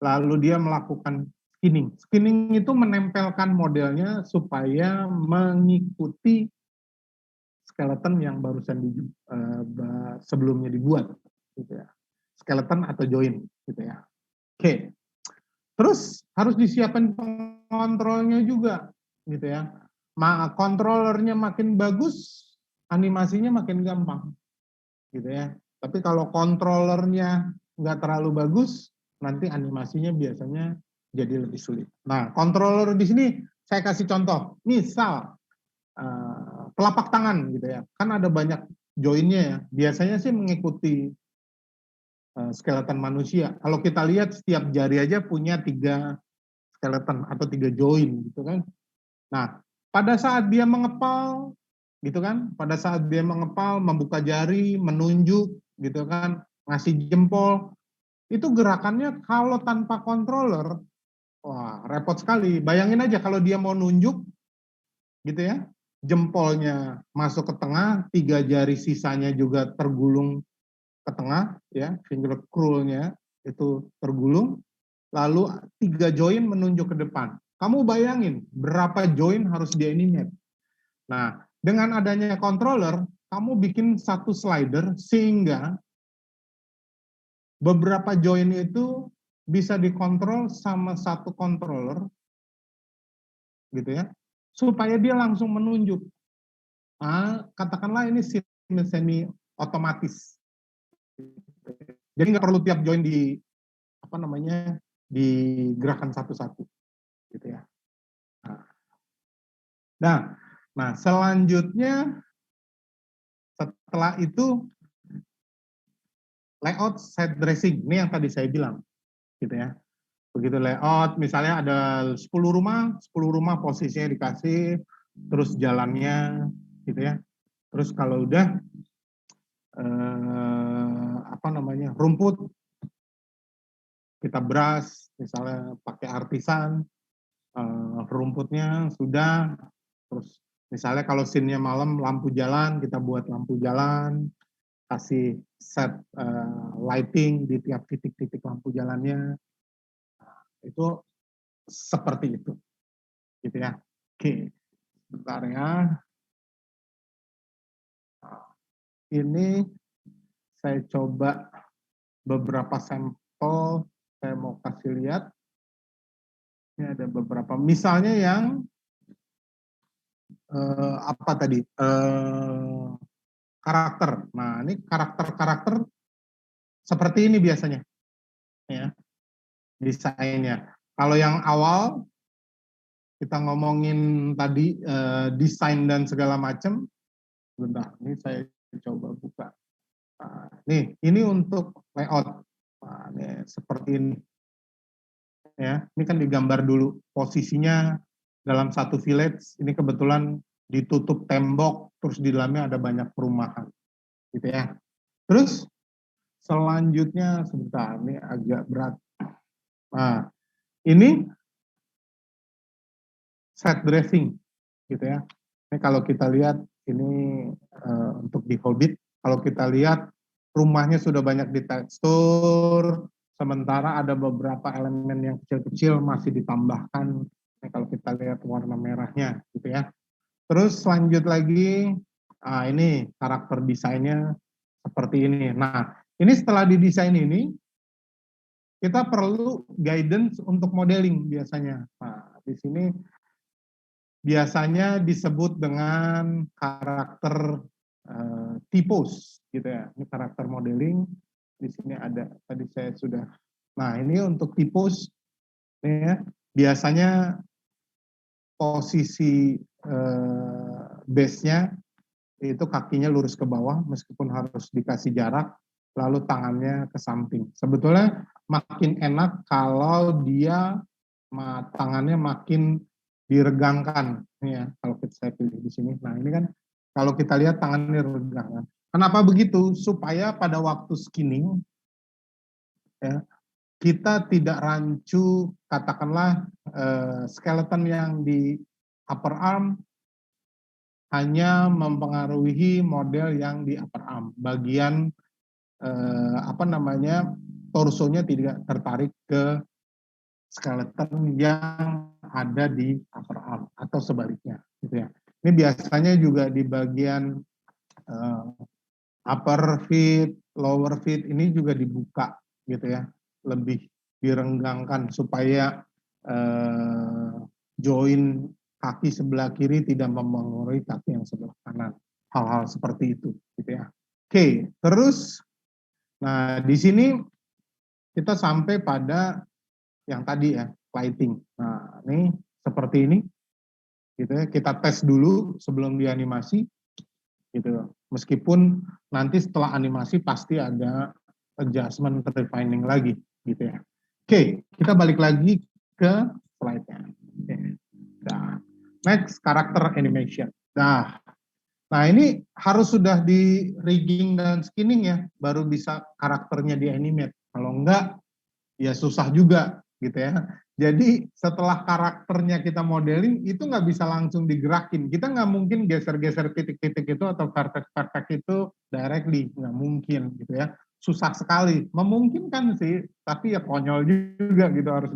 Lalu dia melakukan skinning. Skinning itu menempelkan modelnya supaya mengikuti skeleton yang barusan sebelumnya dibuat, gitu ya. Skeleton atau join, gitu ya. Oke. Terus harus disiapkan pengontrolnya juga, gitu ya. Kontrolernya makin bagus, animasinya makin gampang, gitu ya. Tapi kalau kontrolernya nggak terlalu bagus, nanti animasinya biasanya jadi lebih sulit. Nah, controller di sini saya kasih contoh. Misal telapak tangan gitu ya, kan ada banyak joinnya ya. Biasanya sih mengikuti skeleton manusia. Kalau kita lihat setiap jari aja punya 3 skeleton atau 3 join gitu kan. Nah, pada saat dia mengepal gitu kan, pada saat dia mengepal, membuka jari, menunjuk gitu kan, ngasih jempol, itu gerakannya kalau tanpa controller, wah repot sekali. Bayangin aja kalau dia mau nunjuk gitu ya, jempolnya masuk ke tengah, 3 jari sisanya juga tergulung ke tengah ya, finger crawl-nya itu tergulung, lalu 3 join menunjuk ke depan. Kamu bayangin berapa join harus di animate. Nah, dengan adanya controller, kamu bikin satu slider sehingga beberapa join itu bisa dikontrol sama satu controller gitu ya, supaya dia langsung menunjuk. Katakanlah ini semi otomatis. Jadi nggak perlu tiap join digerakkan satu-satu gitu ya. Nah, selanjutnya setelah itu layout set dressing. Ini yang tadi saya bilang gitu ya. Begitu layout, misalnya ada 10 rumah posisinya dikasih, terus jalannya gitu ya. Terus kalau udah rumput, kita brush, misalnya pakai artisan, rumputnya sudah, terus misalnya kalau scene-nya malam, lampu jalan, kita buat lampu jalan, kasih set lighting di tiap titik-titik lampu jalannya, itu seperti itu, gitu ya. Oke, bentar ya. Ini saya coba beberapa sampel, saya mau kasih lihat. Ini ada beberapa, misalnya yang karakter. Nah, ini karakter-karakter seperti ini biasanya, ya, desainnya. Kalau yang awal kita ngomongin tadi desain dan segala macam, bentar, ini saya coba buka. Nah, ini untuk layout. Nah, ini seperti ini. Ya, ini kan digambar dulu posisinya dalam satu village. Ini kebetulan ditutup tembok, terus di dalamnya ada banyak perumahan, gitu ya. Terus selanjutnya sebentar, ini agak berat. Nah, ini set dressing, gitu ya. Ini kalau kita lihat ini untuk di Hobbit, kalau kita lihat rumahnya sudah banyak ditekstur, sementara ada beberapa elemen yang kecil-kecil masih ditambahkan. Ini kalau kita lihat warna merahnya, gitu ya. Terus lanjut lagi, ini karakter desainnya seperti ini. Nah, ini setelah didesain ini, kita perlu guidance untuk modeling biasanya. Nah, di sini biasanya disebut dengan karakter T-pose, gitu ya. Ini karakter modeling. Di sini ada, tadi saya sudah. Nah, ini untuk T-pose, ya, biasanya posisi base-nya itu kakinya lurus ke bawah, meskipun harus dikasih jarak, lalu tangannya ke samping. Sebetulnya makin enak kalau dia tangannya makin diregangkan, ya, kalau saya pilih di sini. Nah, ini kan kalau kita lihat tangannya regangkan. Kenapa begitu? Supaya pada waktu skinning, ya, kita tidak rancu, katakanlah skeleton yang di upper arm hanya mempengaruhi model yang di upper arm. Bagian torsonya tidak tertarik ke skeleton yang ada di upper arm atau sebaliknya, gitu ya. Ini biasanya juga di bagian upper feet, lower feet ini juga dibuka, gitu ya, lebih direnggangkan supaya join kaki sebelah kiri tidak mempengaruhi kaki yang sebelah kanan. Hal-hal seperti itu, gitu ya. Oke, terus, nah di sini kita sampai pada yang tadi ya, lighting. Nah, ini seperti ini, gitu ya. Kita tes dulu sebelum dianimasi, gitu. Meskipun nanti setelah animasi pasti ada adjustment, refining lagi, gitu ya. Oke, kita balik lagi ke slide-nya. Oke. Nah, next, karakter animation. Nah ini harus sudah di rigging dan skinning ya, baru bisa karakternya di animate. Kalau enggak, ya susah juga gitu ya. Jadi setelah karakternya kita modeling, itu nggak bisa langsung digerakin. Kita nggak mungkin geser-geser titik-titik itu atau vertex-vertex itu directly, nggak mungkin gitu ya. Susah sekali, memungkinkan sih, tapi ya konyol juga gitu, harus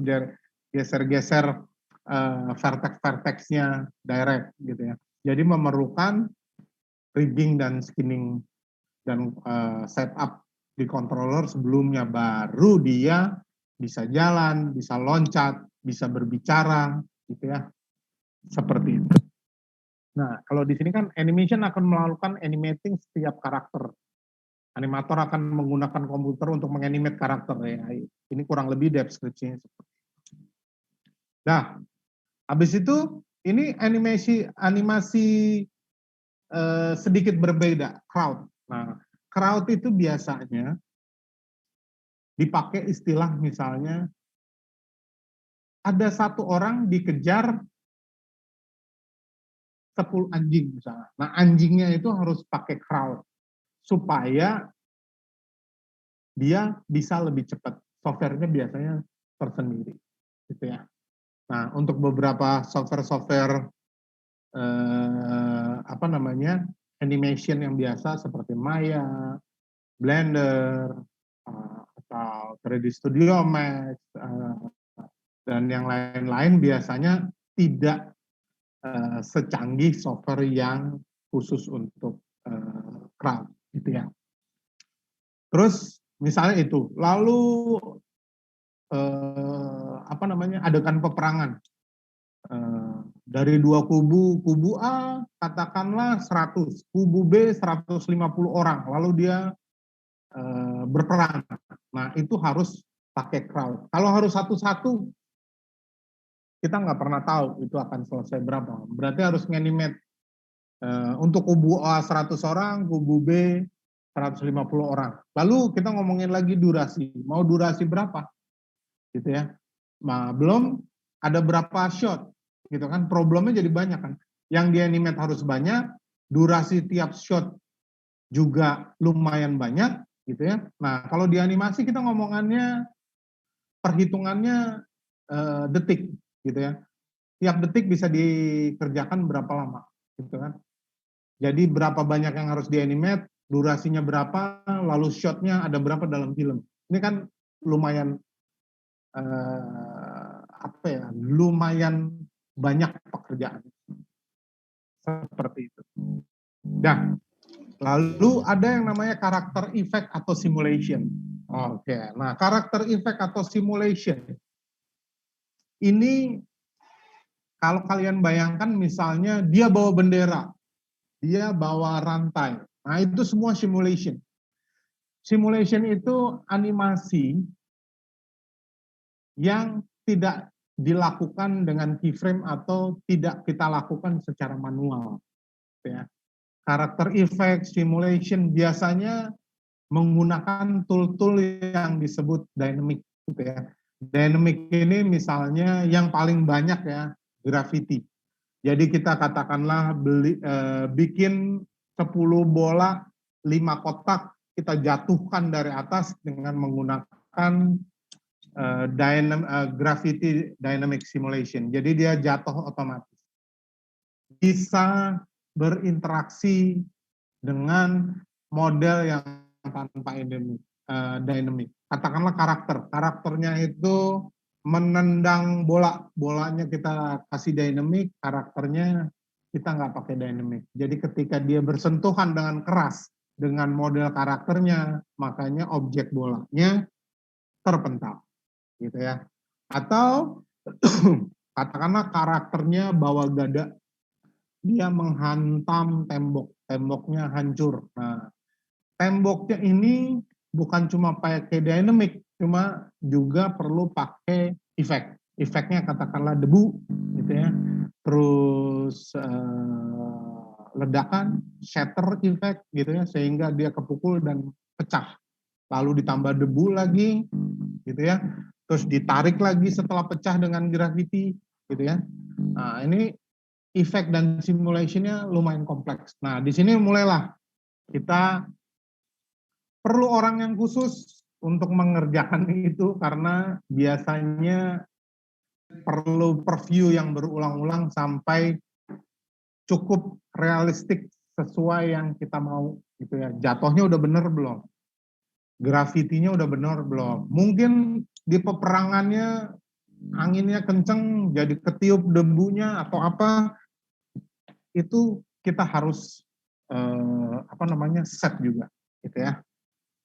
geser-geser vertex-vertexnya direct gitu ya. Jadi memerlukan rigging dan skinning dan setup di controller sebelumnya, baru dia bisa jalan, bisa loncat, bisa berbicara, gitu ya, seperti itu. Nah, kalau di sini kan animation akan melakukan animating setiap karakter. Animator akan menggunakan komputer untuk menganimate karakter ya. Ini kurang lebih deskripsinya seperti itu. Nah, habis itu ini animasi sedikit berbeda, crowd. Nah, crowd itu biasanya dipakai istilah misalnya ada satu orang dikejar 10 anjing misalnya. Nah, anjingnya itu harus pakai crowd supaya dia bisa lebih cepat. Softwarenya biasanya tersendiri, gitu ya. Nah, untuk beberapa software animation yang biasa seperti Maya, Blender, atau 3D Studio Max, dan yang lain-lain biasanya tidak secanggih software yang khusus untuk crowd, gitu ya. Terus misalnya itu, lalu adegan peperangan dari dua kubu A katakanlah 100, kubu B 150 orang, lalu dia berperang. Nah, itu harus pakai crowd. Kalau harus satu-satu, kita nggak pernah tahu itu akan selesai berapa. Berarti harus nganimate untuk kubu A 100 orang, kubu B 150 orang. Lalu kita ngomongin lagi durasi. Mau durasi berapa? Gitu ya. Nah, belum ada berapa shot. Gitu kan. Problemnya jadi banyak kan. Yang dianimate harus banyak, durasi tiap shot juga lumayan banyak, gitu ya. Nah, kalau di animasi kita ngomongannya perhitungannya detik, gitu ya. Tiap detik bisa dikerjakan berapa lama, gitu kan. Jadi berapa banyak yang harus dianimate, durasinya berapa, lalu shotnya ada berapa dalam film. Ini kan lumayan lumayan banyak pekerjaan seperti itu. Nah, lalu ada yang namanya karakter effect atau simulation. Oke, nah karakter effect atau simulation ini kalau kalian bayangkan misalnya dia bawa bendera, dia bawa rantai. Nah, itu semua simulation. Simulation itu animasi yang tidak dilakukan dengan keyframe atau tidak kita lakukan secara manual. Ya. Karakter effect, simulation biasanya menggunakan tool-tool yang disebut dynamic. Gitu ya. Dynamic ini misalnya yang paling banyak ya, Gravity. Jadi kita katakanlah bikin 10 bola, 5 kotak, kita jatuhkan dari atas dengan menggunakan Gravity Dynamic Simulation. Jadi dia jatuh otomatis. Bisa berinteraksi dengan model yang tanpa dynamic. Katakanlah karakternya itu menendang bolanya kita kasih dynamic, karakternya kita nggak pakai dynamic. Jadi ketika dia bersentuhan dengan keras dengan model karakternya, makanya objek bolanya terpental, gitu ya. Atau katakanlah karakternya bawa gada, dia menghantam temboknya hancur. Nah, temboknya ini bukan cuma pakai dynamic, cuma juga perlu pakai efek. Efeknya katakanlah debu, gitu ya. Terus ledakan, shatter effect, gitu ya, sehingga dia kepukul dan pecah. Lalu ditambah debu lagi, gitu ya. Terus ditarik lagi setelah pecah dengan gravity, gitu ya. Nah, ini efek dan simulationnya lumayan kompleks. Nah, di sini mulailah kita perlu orang yang khusus untuk mengerjakan itu karena biasanya perlu preview yang berulang-ulang sampai cukup realistik sesuai yang kita mau gitu ya. Jatuhnya udah bener belum? Gravitinya udah bener belum? Mungkin di peperangannya anginnya kenceng jadi ketiup debunya atau apa, itu kita harus set juga gitu ya.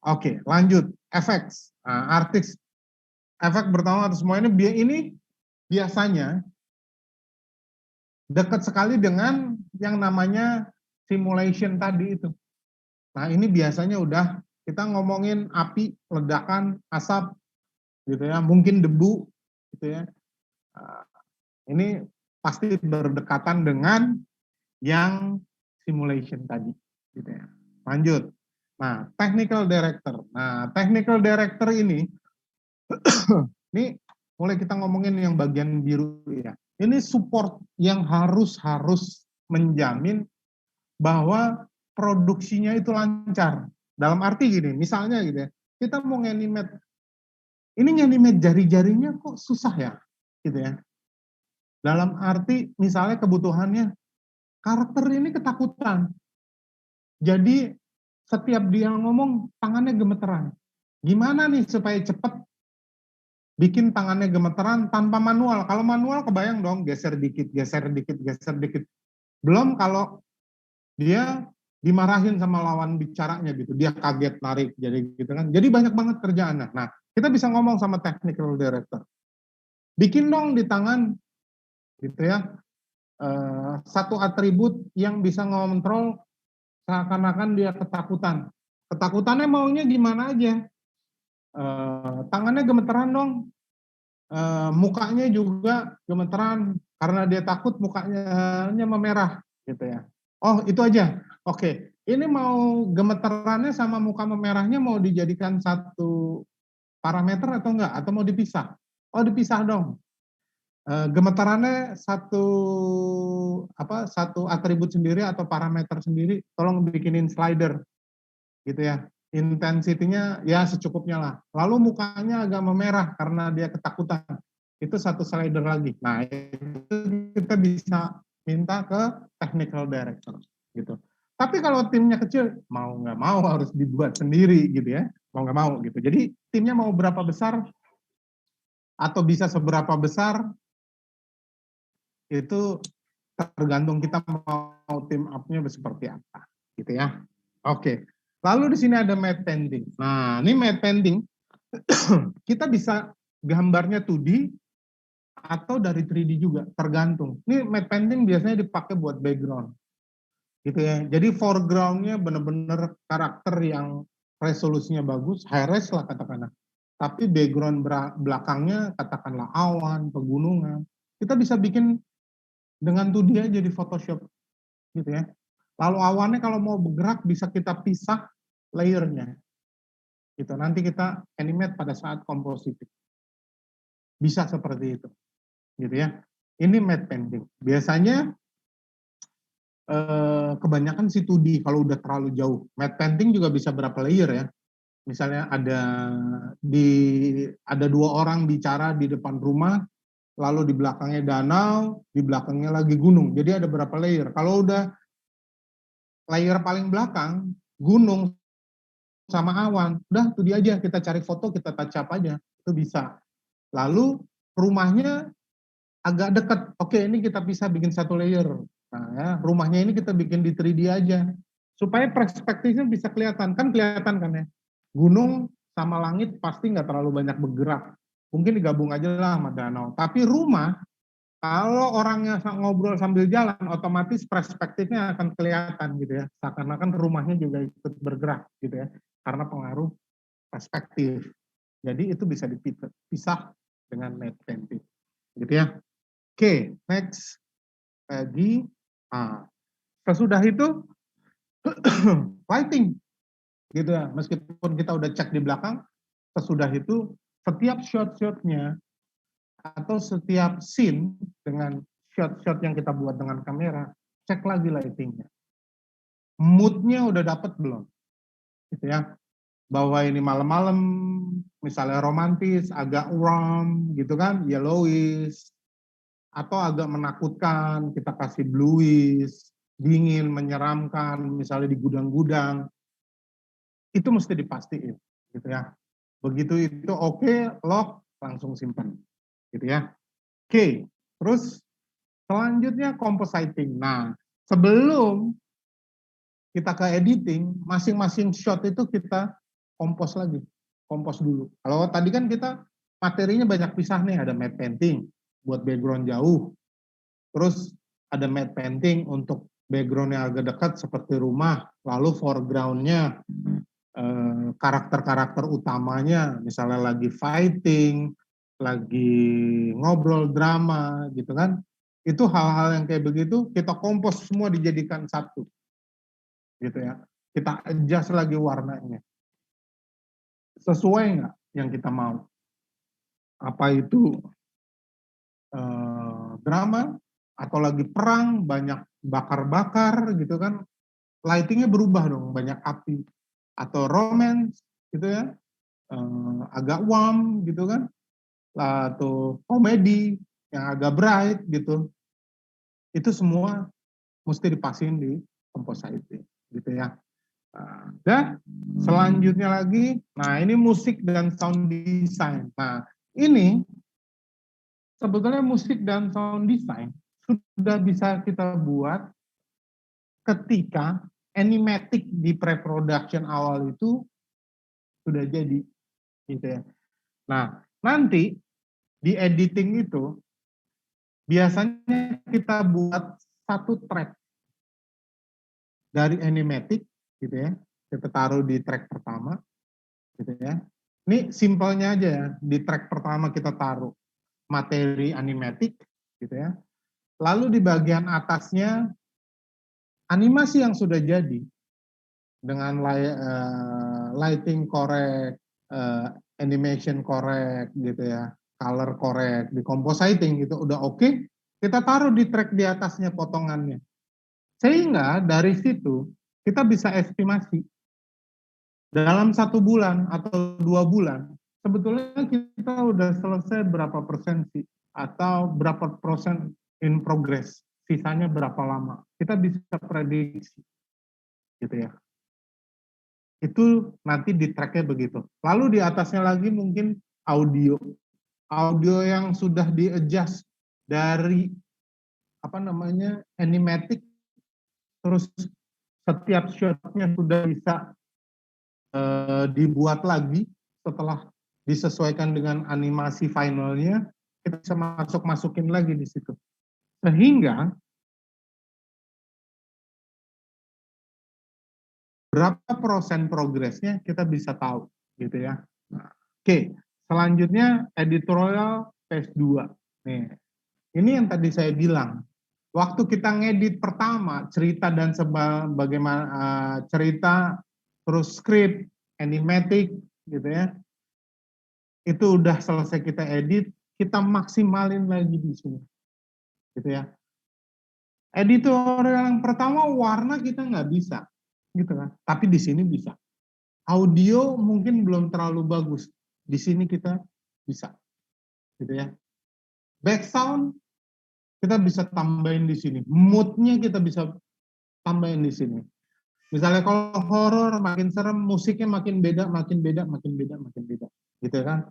Oke, lanjut efek. Nah, artis efek pertama atau semua ini biasanya dekat sekali dengan yang namanya simulation tadi itu. Nah, ini biasanya udah kita ngomongin api, ledakan, asap gitu ya, mungkin debu gitu ya. Ini pasti berdekatan dengan yang simulation tadi gitu ya. Lanjut. Nah, technical director. Nah, technical director ini mulai kita ngomongin yang bagian biru ya. Ini support yang harus menjamin bahwa produksinya itu lancar. Dalam arti gini, misalnya gitu ya, kita mau nganimate, ini nganimate jari-jarinya kok susah ya, gitu ya. Dalam arti misalnya kebutuhannya, karakter ini ketakutan. Jadi setiap dia ngomong, tangannya gemeteran. Gimana nih supaya cepat bikin tangannya gemeteran tanpa manual? Kalau manual kebayang dong, geser dikit, geser dikit, geser dikit. Belum kalau dia dimarahin sama lawan bicaranya gitu, dia kaget narik jadi gitu kan. Jadi banyak banget kerjaannya. Nah, kita bisa ngomong sama technical director. Bikin dong di tangan gitu ya. Satu atribut yang bisa ngontrol seakan-akan dia ketakutan. Ketakutannya maunya gimana aja. Tangannya gemeteran dong. Mukanya juga gemeteran karena dia takut mukanya memerah gitu ya. Oh, itu aja. Oke, ini mau gemeterannya sama muka memerahnya mau dijadikan satu parameter atau enggak? Atau mau dipisah? Oh, dipisah dong. Gemeterannya satu atribut sendiri atau parameter sendiri, tolong bikinin slider gitu ya. Intensitinya ya secukupnya lah. Lalu mukanya agak memerah karena dia ketakutan. Itu satu slider lagi. Nah, itu kita bisa minta ke technical director gitu. Tapi kalau timnya kecil, mau nggak mau harus dibuat sendiri gitu ya. Mau nggak mau gitu. Jadi timnya mau berapa besar atau bisa seberapa besar, itu tergantung kita mau tim up-nya seperti apa gitu ya. Oke. Lalu di sini ada matte painting. Nah, ini matte painting kita bisa gambarnya 2D atau dari 3D juga, tergantung. Ini matte painting biasanya dipakai buat background. Gitu ya. Jadi foreground-nya benar-benar karakter yang resolusinya bagus, high res lah katakanlah. Tapi background belakangnya katakanlah awan, pegunungan. Kita bisa bikin dengan 2D aja di Photoshop. Gitu ya. Lalu awannya kalau mau bergerak bisa kita pisah layernya. Gitu. Nanti kita animate pada saat kompositif. Bisa seperti itu. Gitu ya. Ini matte painting. Biasanya kebanyakan sih 2D kalau udah terlalu jauh. Matte painting juga bisa berapa layer ya. Misalnya ada 2 orang bicara di depan rumah, lalu di belakangnya danau, di belakangnya lagi gunung. Jadi ada berapa layer. Kalau udah layer paling belakang, gunung sama awan, udah itu dia aja, kita cari foto, kita touch up aja, itu bisa. Lalu rumahnya agak dekat, oke ini kita bisa bikin satu layer. Nah ya, rumahnya ini kita bikin di 3D aja, supaya perspektifnya bisa kelihatan, kan ya. Gunung sama langit pasti nggak terlalu banyak bergerak, mungkin digabung aja lah sama danau. Tapi rumah, kalau orangnya ngobrol sambil jalan, otomatis perspektifnya akan kelihatan gitu ya. Seakan-akan rumahnya juga ikut bergerak gitu ya, karena pengaruh perspektif Jadi itu bisa dipisah dengan matte painting. Gitu ya. Oke, next. Lagi. Nah, sesudah itu lighting. Gitu ya. Meskipun kita udah cek di belakang, sesudah itu setiap shot-shotnya atau setiap scene dengan shot-shot yang kita buat dengan kamera, cek lagi lightingnya. Moodnya udah dapet belum? Gitu ya. Bahwa ini malam-malam, misalnya romantis, agak warm, gitu kan, yellowish, atau agak menakutkan, kita kasih bluish, dingin, menyeramkan, misalnya di gudang-gudang, itu mesti dipastiin, gitu ya. Begitu itu oke, lock, langsung simpan, gitu ya. Oke, terus selanjutnya compositing. Nah, sebelum kita ke editing, masing-masing shot itu kita kompos lagi, kompos dulu. Kalau tadi kan kita materinya banyak pisah nih, ada matte painting buat background jauh, terus ada matte painting untuk background yang agak dekat seperti rumah, lalu foregroundnya karakter-karakter utamanya, misalnya lagi fighting, lagi ngobrol drama, gitu kan? Itu hal-hal yang kayak begitu kita kompos semua dijadikan satu, gitu ya. Kita adjust lagi warnanya. Sesuai nggak yang kita mau? Apa itu drama atau lagi perang, banyak bakar-bakar gitu kan? Lightingnya berubah dong, banyak api. Atau romance gitu ya, agak warm gitu kan? Atau komedi yang agak bright gitu. Itu semua mesti dipasin di compositing gitu ya. Dan selanjutnya lagi, nah ini musik dan sound design. Nah ini sebetulnya musik dan sound design sudah bisa kita buat ketika animatic di pre-production awal itu sudah jadi, gitu ya. Nah nanti di editing itu biasanya kita buat satu track dari animatic, gitu ya, kita taruh di track pertama, gitu ya. Ini simpelnya aja ya, di track pertama kita taruh materi animatic, gitu ya. Lalu di bagian atasnya animasi yang sudah jadi dengan lighting correct, animation correct, gitu ya, color correct, di compositing gitu udah oke, kita taruh di track di atasnya potongannya. Sehingga dari situ kita bisa estimasi dalam 1 bulan atau 2 bulan, sebetulnya kita udah selesai berapa persen sih, atau berapa persen in progress, sisanya berapa lama. Kita bisa prediksi, gitu ya. Itu nanti di tracknya begitu. Lalu di atasnya lagi mungkin audio. Audio yang sudah di-adjust dari animatic, terus setiap shotnya sudah bisa dibuat lagi setelah disesuaikan dengan animasi finalnya, kita bisa masukin lagi di situ. Sehingga berapa persen progresnya kita bisa tahu, gitu ya. Nah, oke, selanjutnya editorial phase 2. Nih, ini yang tadi saya bilang. Waktu kita ngedit pertama, cerita dan bagaimana cerita, terus script, animatic, gitu ya. Itu udah selesai kita edit, kita maksimalin lagi di sini, gitu ya. Editorial yang pertama warna kita nggak bisa, gitu kan. Tapi di sini bisa. Audio mungkin belum terlalu bagus, di sini kita bisa, gitu ya. Background kita bisa tambahin di sini, moodnya kita bisa tambahin di sini. Misalnya kalau horor makin serem, musiknya makin beda, gitu kan.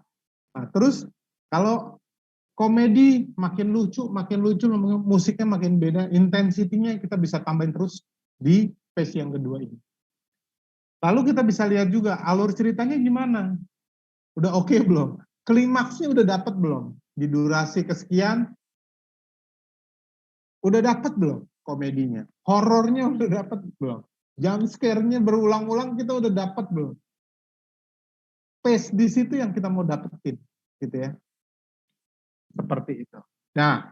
Nah, terus kalau komedi makin lucu, musiknya makin beda, intensitinya kita bisa tambahin terus di phase yang kedua ini. Lalu kita bisa lihat juga alur ceritanya gimana, udah oke belum, klimaksnya udah dapat belum, di durasi kesekian, udah dapat belum komedinya, horornya udah dapat belum, jump scare-nya berulang-ulang kita udah dapat belum, space di situ yang kita mau dapetin, gitu ya. Seperti itu. Nah,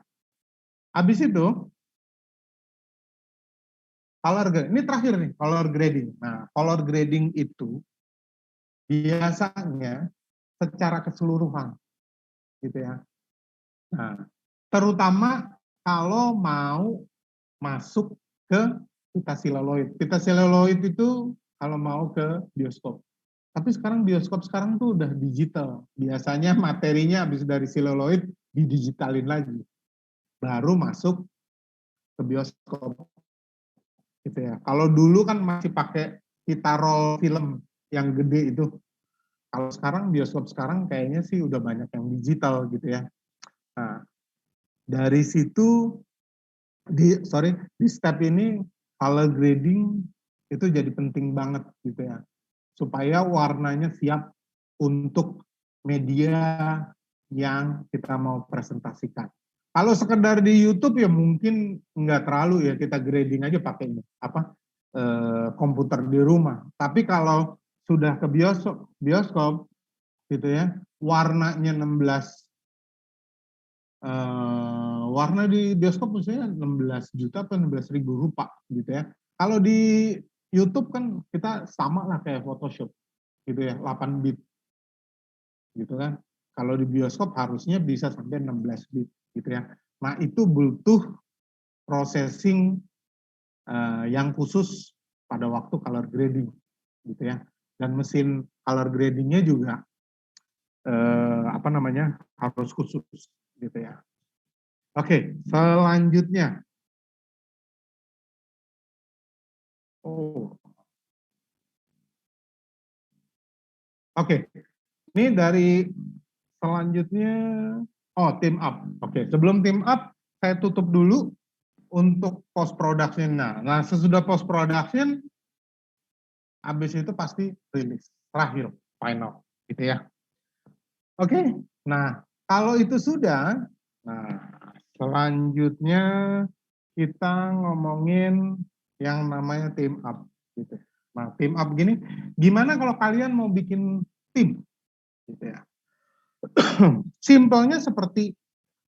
habis itu color grading. Ini terakhir nih, color grading. Nah, color grading itu biasanya secara keseluruhan, gitu ya. Nah, terutama kalau mau masuk ke pita seluloid. Pita seluloid itu kalau mau ke bioskop. Tapi sekarang bioskop sekarang tuh udah digital. Biasanya materinya habis dari seluloid didigitalin lagi. Baru masuk ke bioskop. Gitu ya. Kalau dulu kan masih pakai pita roll film yang gede itu. Kalau sekarang bioskop sekarang kayaknya sih udah banyak yang digital gitu ya. Nah, dari situ di step ini color grading itu jadi penting banget gitu ya. Supaya warnanya siap untuk media yang kita mau presentasikan. Kalau sekedar di YouTube ya mungkin nggak terlalu ya, kita grading aja pakai ini komputer di rumah. Tapi kalau sudah ke bioskop gitu ya, warnanya 16 warna di bioskop misalnya 16 juta atau 16.000 rupa gitu ya. Kalau di YouTube kan kita sama lah kayak Photoshop gitu ya, 8 bit gitu kan. Kalau di bioskop harusnya bisa sampai 16 bit gitu ya. Nah, itu butuh processing yang khusus pada waktu color grading gitu ya. Dan mesin color gradingnya juga harus khusus gitu ya. Oke, selanjutnya. Oke, ini dari selanjutnya, team up. Oke, sebelum team up, saya tutup dulu untuk post production. Nah, sesudah post production, habis itu pasti rilis, terakhir, final, gitu ya. Oke, nah kalau itu sudah, nah selanjutnya kita ngomongin yang namanya team up, gitu. Nah, team up gini, gimana kalau kalian mau bikin tim, gitu ya. Simpelnya seperti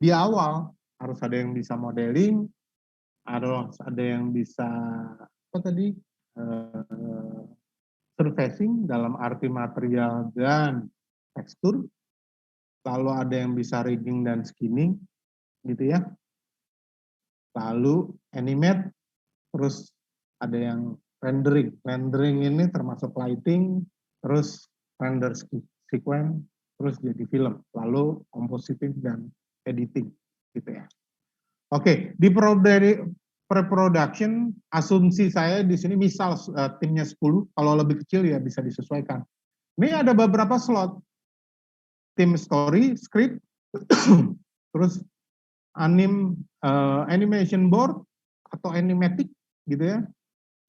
di awal, harus ada yang bisa modeling, harus ada yang bisa surfacing dalam arti material dan tekstur, lalu ada yang bisa rigging dan skinning, gitu ya. Lalu animate, terus ada yang rendering. Rendering ini termasuk lighting, terus render sequence, terus jadi film, lalu compositing dan editing, gitu ya. Oke, di pre-production, asumsi saya di sini misal timnya 10, kalau lebih kecil ya bisa disesuaikan. Ini ada beberapa slot, tim story, script, terus animation board atau animatic, gitu ya.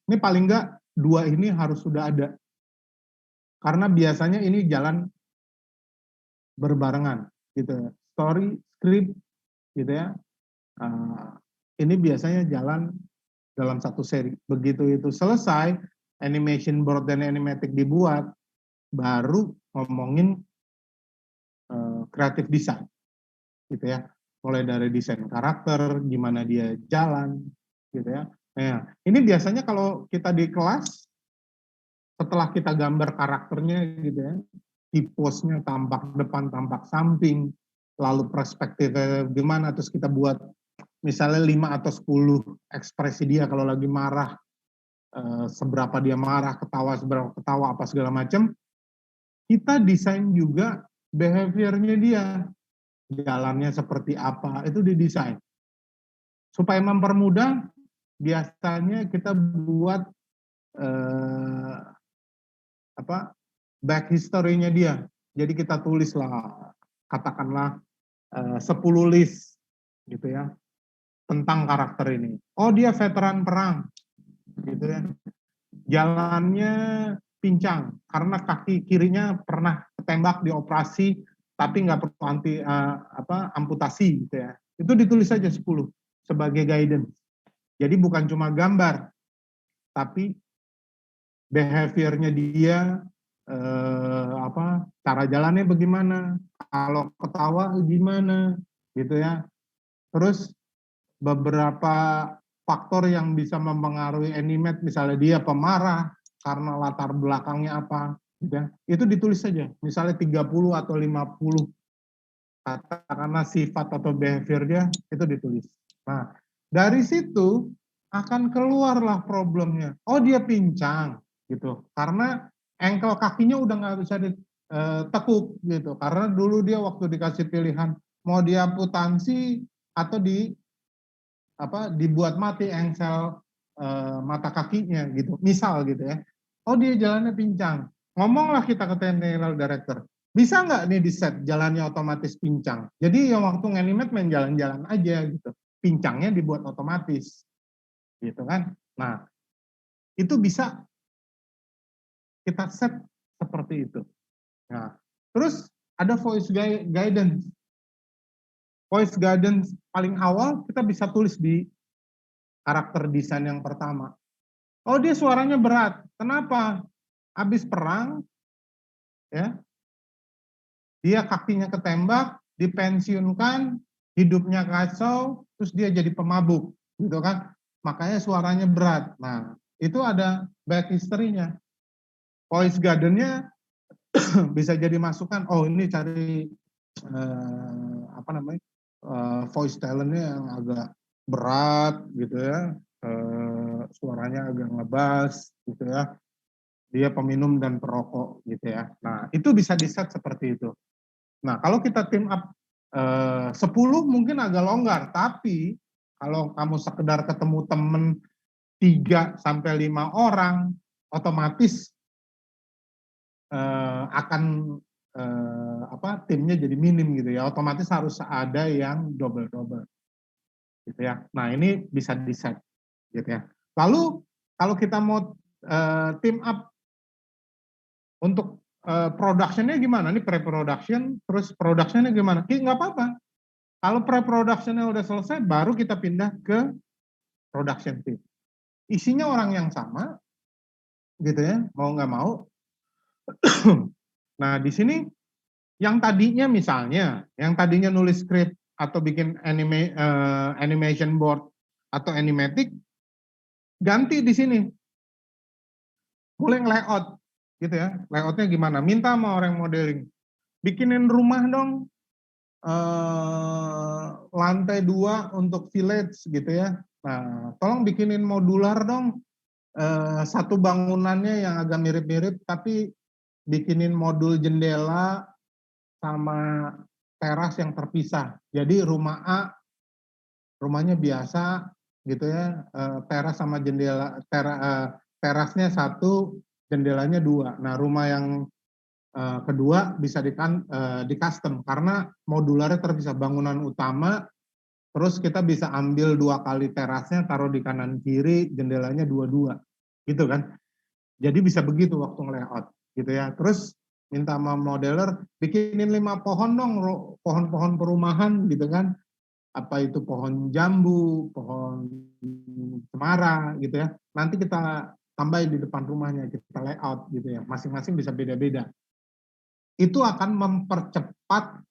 Ini paling enggak 2 ini harus sudah ada. Karena biasanya ini jalan berbarengan, gitu ya. Story, script, gitu ya. Ini biasanya jalan dalam satu seri. Begitu itu selesai, animation board dan animatic dibuat, baru ngomongin creative design, gitu ya. Mulai dari desain karakter, gimana dia jalan, gitu ya. Nah, ini biasanya kalau kita di kelas, setelah kita gambar karakternya gitu ya, tiposnya tampak depan, tampak samping, lalu perspektifnya gimana, terus kita buat misalnya 5 atau 10 ekspresi dia kalau lagi marah, seberapa dia marah, ketawa, seberapa ketawa, apa segala macam, kita desain juga behaviornya dia, jalannya seperti apa, itu didesain. Supaya mempermudah, biasanya kita buat back history-nya dia. Jadi kita tulis lah, katakanlah 10 list gitu ya, tentang karakter ini. Oh, dia veteran perang, gitu ya. Jalannya pincang karena kaki kirinya pernah ketembak di operasi, tapi nggak perlu amputasi, gitu ya. Itu ditulis saja 10 sebagai guidance. Jadi bukan cuma gambar, tapi behaviornya dia, cara jalannya bagaimana, kalau ketawa gimana, gitu ya. Terus beberapa faktor yang bisa mempengaruhi animate, misalnya dia pemarah karena latar belakangnya apa, gitu ya. Itu ditulis saja, misalnya 30 atau 50 kata karena sifat atau behavior dia, itu ditulis. Nah, dari situ akan keluarlah problemnya. Oh, dia pincang gitu. Karena engkel kakinya udah nggak bisa ditekuk gitu. Karena dulu dia waktu dikasih pilihan mau diamputansi atau dibuat mati engsel mata kakinya gitu. Misal gitu ya. Oh, dia jalannya pincang. Ngomonglah kita ke technical director. Bisa nggak nih di set jalannya otomatis pincang? Jadi yang waktu nganimate main jalan-jalan aja gitu. Pincangnya dibuat otomatis. Gitu kan. Nah, itu bisa kita set seperti itu. Nah, terus ada voice guidance. Voice guidance paling awal kita bisa tulis di karakter desain yang pertama. Oh, dia suaranya berat. Kenapa? Habis perang, ya, dia kakinya ketembak, dipensiunkan, hidupnya kacau, terus dia jadi pemabuk, gitu kan? Makanya suaranya berat. Nah, itu ada back history-nya. Voice garden-nya bisa jadi masukan. Oh, ini cari voice talent-nya yang agak berat, gitu ya. Suaranya agak ngebas, gitu ya. Dia peminum dan perokok, gitu ya. Nah, itu bisa di-set seperti itu. Nah, kalau kita team up 10 mungkin agak longgar, tapi kalau kamu sekedar ketemu temen 3 sampai 5 orang, otomatis akan timnya jadi minim gitu ya. Otomatis harus ada yang double gitu ya. Nah, ini bisa di-set gitu ya. Lalu kalau kita mau team up untuk production-nya gimana? Ini pre-production, terus production-nya gimana? Nggak apa-apa. Kalau pre-production-nya udah selesai, baru kita pindah ke production team. Isinya orang yang sama, gitu ya, mau nggak mau. Nah, di sini yang tadinya misalnya, yang tadinya nulis script atau bikin animation board atau animatic, ganti di sini. Mulai layout, gitu ya. Layoutnya gimana? Minta sama orang modeling. Bikinin rumah dong, lantai 2 untuk village gitu ya. Nah, tolong bikinin modular dong, satu bangunannya yang agak mirip-mirip, tapi bikinin modul jendela sama teras yang terpisah. Jadi rumah A, rumahnya biasa gitu ya, teras sama jendela, terasnya 1, jendelanya 2. Nah, rumah yang kedua bisa di custom karena modularnya terpisah, bangunan utama, terus kita bisa ambil 2 kali terasnya, taruh di kanan kiri, jendelanya 2-2, gitu kan. Jadi bisa begitu waktu nge-layout, gitu ya. Terus minta sama modeler, bikinin 5 pohon dong, pohon-pohon perumahan, gitu kan. Apa itu pohon jambu, pohon cemara, gitu ya. Nanti kita tambahin di depan rumahnya, kita layout, gitu ya. Masing-masing bisa beda-beda. Itu akan mempercepat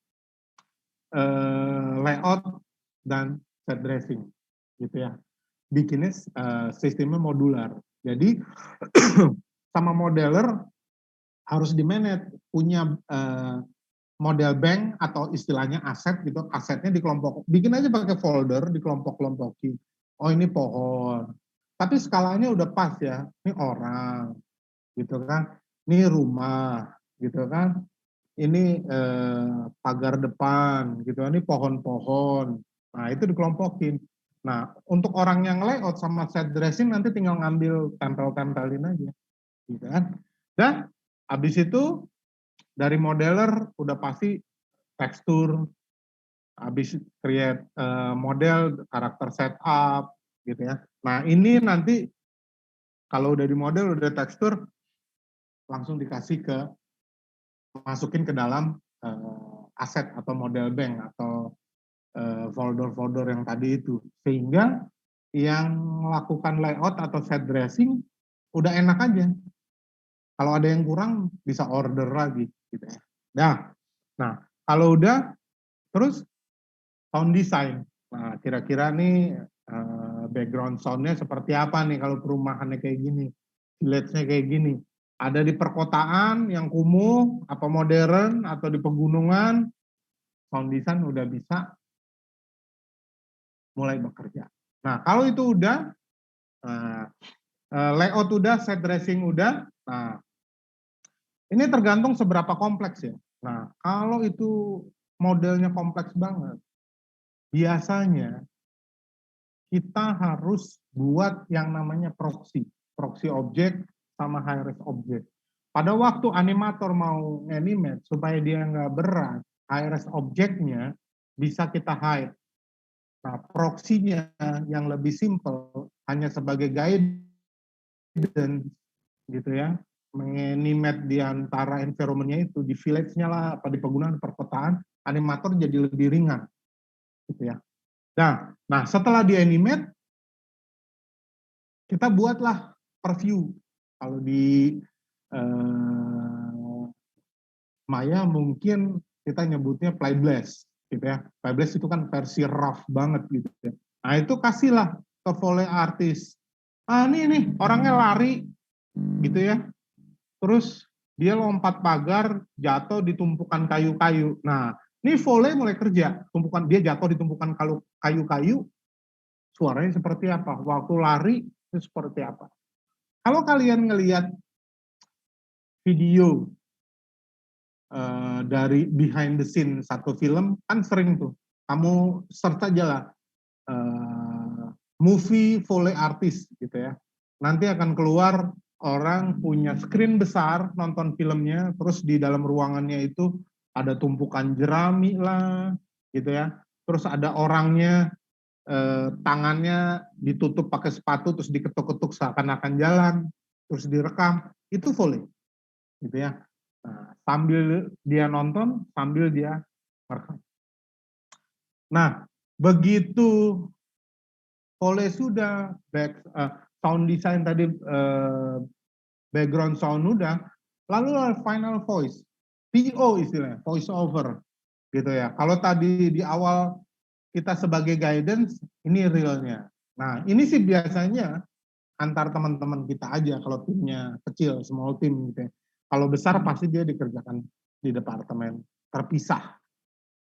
layout dan set dressing, gitu ya. Bikinnya sistemnya modular. Jadi sama modeler harus di-manage, punya model bank atau istilahnya aset gitu. Asetnya dikelompok, bikin aja pakai folder, dikelompok-kelompokin. Oh, ini pohon. Tapi skalanya udah pas ya. Ini orang, gitu kan. Ini rumah, gitu kan. Ini pagar depan, gitu. Ini pohon-pohon. Nah, itu dikelompokin. Nah, untuk orang yang layout sama set dressing nanti tinggal ngambil tempel-tempelin aja, gitu kan. Dan habis itu dari modeler udah pasti tekstur, habis create model, karakter setup, gitu ya. Nah, ini nanti kalau udah di model, udah tekstur, langsung dikasih masukin ke dalam aset atau model bank atau folder-folder yang tadi itu, sehingga yang melakukan layout atau set dressing udah enak aja, Kalau ada yang kurang bisa order lagi gitu ya. Nah, kalau udah terus sound design. Nah, kira-kira nih background soundnya seperti apa nih kalau perumahannya kayak gini, village-nya kayak gini. Ada di perkotaan yang kumuh, apa modern, atau di pegunungan, sound design udah bisa mulai bekerja. Nah, kalau itu udah, layout udah, set dressing udah, nah ini tergantung seberapa kompleks ya. Nah, kalau itu modelnya kompleks banget, biasanya kita harus buat yang namanya proxy object sama high-res object. Pada waktu animator mau animate supaya dia nggak berat, high-res objectnya bisa kita hide. Nah, proxy-nya yang lebih simple hanya sebagai guidance gitu ya, menganimate di antara environment-nya itu, di village-nya lah, apa di pegunungan, perkotaan, animator jadi lebih ringan gitu ya. Nah, setelah di animate, kita buatlah preview. Kalau di Maya mungkin kita nyebutnya Playblast gitu ya. Playblast itu kan versi rough banget gitu ya. Nah, itu kasihlah ke volley artis. Ini orangnya lari gitu ya. Terus dia lompat pagar, jatuh di tumpukan kayu-kayu. Nah, ini volley mulai kerja. Dia jatuh di tumpukan kayu-kayu. Suaranya seperti apa? Waktu lari itu seperti apa? Kalau kalian ngelihat video dari behind the scene satu film, kan sering tuh. Kamu search aja lah movie volley artist gitu ya. Nanti akan keluar orang punya screen besar nonton filmnya, terus di dalam ruangannya itu ada tumpukan jerami lah gitu ya. Terus ada orangnya tangannya ditutup pakai sepatu terus diketuk-ketuk seakan-akan jalan, terus direkam, itu volley gitu ya. Nah, sambil dia nonton, sambil dia merekam. Nah, begitu volley sudah, sound design tadi, background sound udah, lalu final voice, VO istilahnya, voice over gitu ya. Kalau tadi di awal kita sebagai guidance, ini realnya. Nah, ini sih biasanya antar teman-teman kita aja kalau timnya kecil, small team gitu ya. Kalau besar pasti dia dikerjakan di departemen terpisah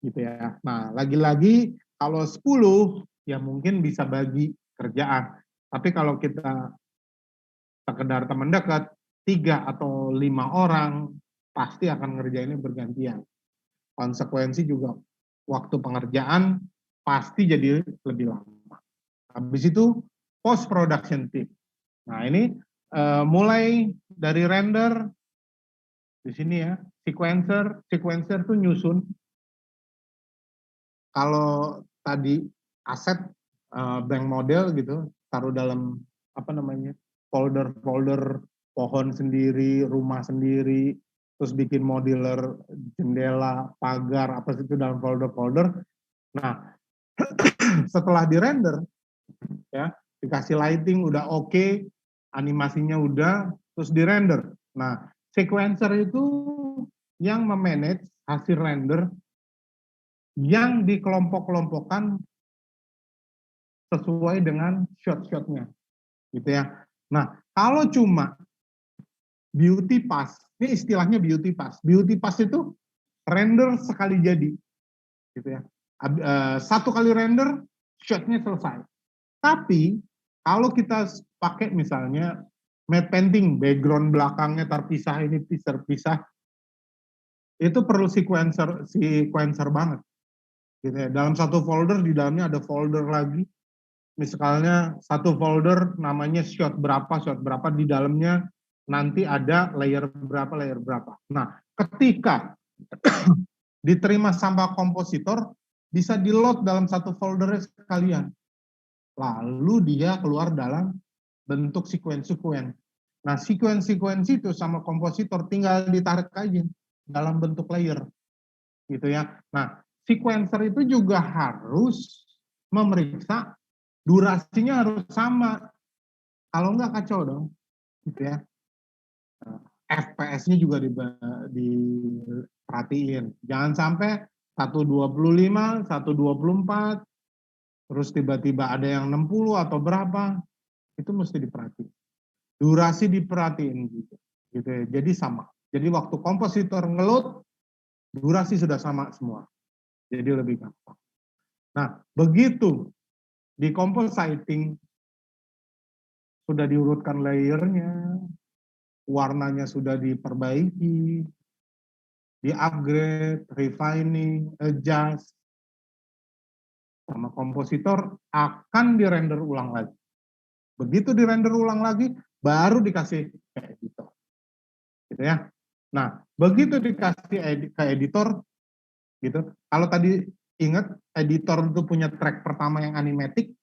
gitu ya. Nah, lagi-lagi kalau 10 ya mungkin bisa bagi kerjaan. Tapi kalau kita sekedar teman dekat, 3 atau 5 orang pasti akan ngerjainnya bergantian. Konsekuensi juga waktu pengerjaan pasti jadi lebih lama. Habis itu post production team. Nah, ini mulai dari render di sini ya, sequencer tuh nyusun. Kalau tadi aset bank model gitu, taruh dalam folder pohon sendiri, rumah sendiri, terus bikin modeler jendela, pagar, apa itu dalam folder-folder. Nah, setelah di render ya, dikasih lighting udah oke, animasinya udah, terus di render. Nah, sequencer itu yang memanage hasil render yang dikelompok-kelompokkan sesuai dengan shot-shotnya gitu ya. Nah, kalau cuma beauty pass, ini istilahnya beauty pass. Beauty pass itu render sekali jadi gitu ya. Satu kali render, shotnya selesai. Tapi kalau kita pakai misalnya matte painting, background belakangnya terpisah, ini terpisah, itu perlu sequencer banget. Gitu ya. Dalam satu folder, di dalamnya ada folder lagi. Misalnya satu folder namanya shot berapa, di dalamnya nanti ada layer berapa. Nah, ketika diterima sama kompositor, bisa di-load dalam satu folder sekalian. Lalu dia keluar dalam bentuk sekuen-sekuen. Nah, sekuen-sekuensi itu sama kompositor tinggal ditarik aja dalam bentuk layer. Gitu ya. Nah, sequencer itu juga harus memeriksa durasinya harus sama. Kalau enggak kacau dong. Gitu ya. FPS-nya juga diperhatiin. Jangan sampai 125, 124, terus tiba-tiba ada yang 60 atau berapa, itu mesti diperhatiin. Durasi diperhatiin gitu ya. Jadi sama. Jadi waktu kompositor ngeload, durasi sudah sama semua. Jadi lebih gampang. Nah, begitu di compositing sudah diurutkan layernya, warnanya sudah diperbaiki, di-upgrade, refining, adjust, sama kompositor akan dirender ulang lagi. Begitu dirender ulang lagi, baru dikasih ke editor. Gitu ya. Nah, begitu dikasih ke editor, gitu. Kalau tadi ingat, editor itu punya track pertama yang animatic,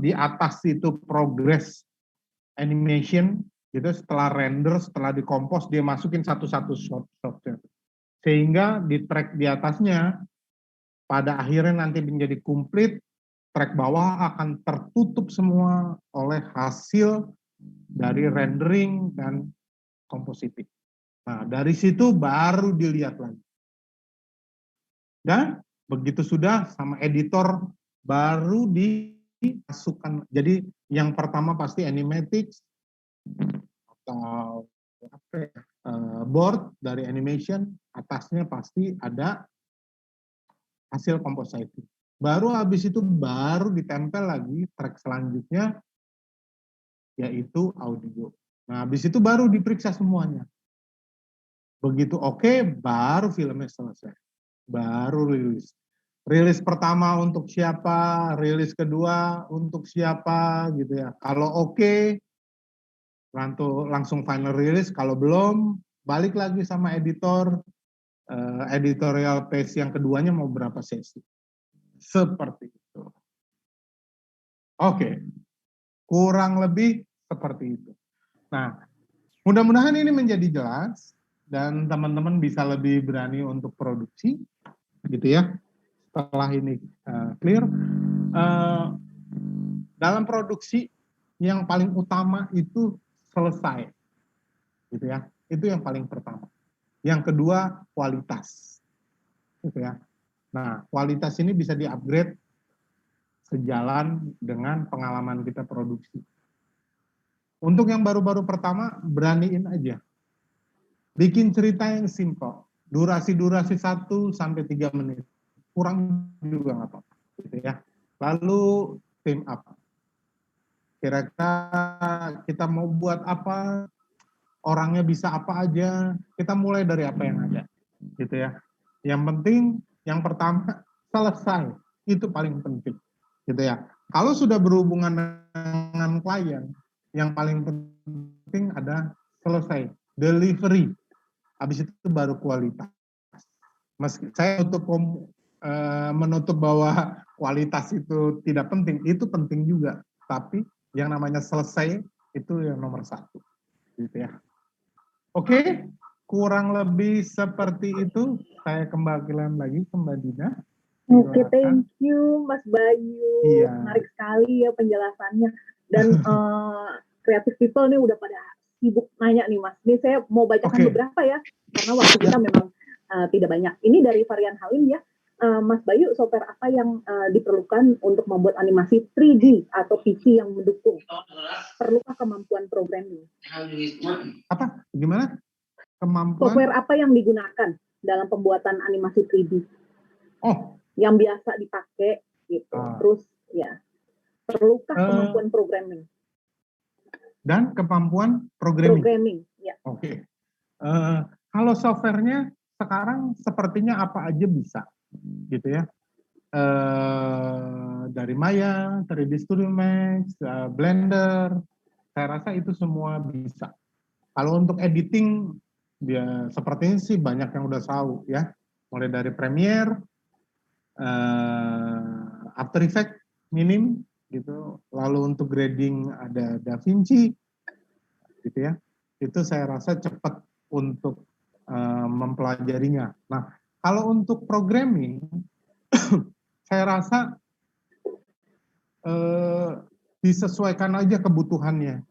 di atas itu progress animation, gitu. Setelah render, setelah dikompos, dia masukin satu-satu shot-shotnya. Sehingga di track di atasnya, pada akhirnya nanti menjadi komplit, track bawah akan tertutup semua oleh hasil dari rendering dan compositing. Nah, dari situ baru dilihat lagi. Dan begitu sudah sama editor baru dimasukkan. Jadi yang pertama pasti animatics atau board dari animation, atasnya pasti ada hasil compositing. Baru habis itu baru ditempel lagi track selanjutnya, yaitu audio. Nah, habis itu baru diperiksa semuanya. Begitu oke, baru filmnya selesai. Baru rilis. Rilis pertama untuk siapa, rilis kedua untuk siapa, gitu ya. Kalau oke, langsung final rilis. Kalau belum, balik lagi sama editor, editorial pace yang keduanya mau berapa sesi. Seperti itu. Oke, kurang lebih seperti itu. Nah, mudah-mudahan ini menjadi jelas dan teman-teman bisa lebih berani untuk produksi, gitu ya. Setelah ini clear, dalam produksi yang paling utama itu selesai, gitu ya. Itu yang paling pertama. Yang kedua, kualitas, gitu ya. Nah, kualitas ini bisa di-upgrade sejalan dengan pengalaman kita produksi. Untuk yang baru-baru pertama, beraniin aja. Bikin cerita yang simple. Durasi-durasi 1 sampai 3 menit. Kurang juga nggak apa-apa, gitu ya. Lalu team up. Kira-kira kita mau buat apa, orangnya bisa apa aja, kita mulai dari apa yang ada, gitu ya. Yang penting, yang pertama, selesai. Itu paling penting, gitu ya. Kalau sudah berhubungan dengan klien, yang paling penting ada selesai, delivery. Habis itu baru kualitas. Meski saya menutup bahwa kualitas itu tidak penting, itu penting juga. Tapi yang namanya selesai itu yang nomor 1, gitu ya. Oke, kurang lebih seperti itu. Saya kembalikan lagi ke Mbak Dina. Oke, thank you Mas Bayu. Iya. Menarik sekali ya penjelasannya. Dan creative people nih udah pada sibuk nanya nih Mas. Ini saya mau bacakan beberapa ya, karena waktu kita memang tidak banyak. Ini dari Varian Halim ya. Mas Bayu, software apa yang diperlukan untuk membuat animasi 3D atau PC yang mendukung? Perlukah kemampuan programming? Apa? Gimana? Kemampuan? Software apa yang digunakan dalam pembuatan animasi 3D? Oh. Yang biasa dipakai gitu. Terus ya, perlukah kemampuan programming? Dan kemampuan programming? Programming, ya. Oke. Kalau softwarenya sekarang sepertinya apa aja bisa, gitu ya. Dari Maya, 3D Studio Max, Blender, saya rasa itu semua bisa. Kalau untuk editing, dia sepertinya sih banyak yang udah tahu ya. Mulai dari Premiere, After Effects minim, gitu. Lalu untuk grading ada DaVinci, gitu ya. Itu saya rasa cepat untuk mempelajarinya. Nah, kalau untuk programming, saya rasa disesuaikan aja kebutuhannya,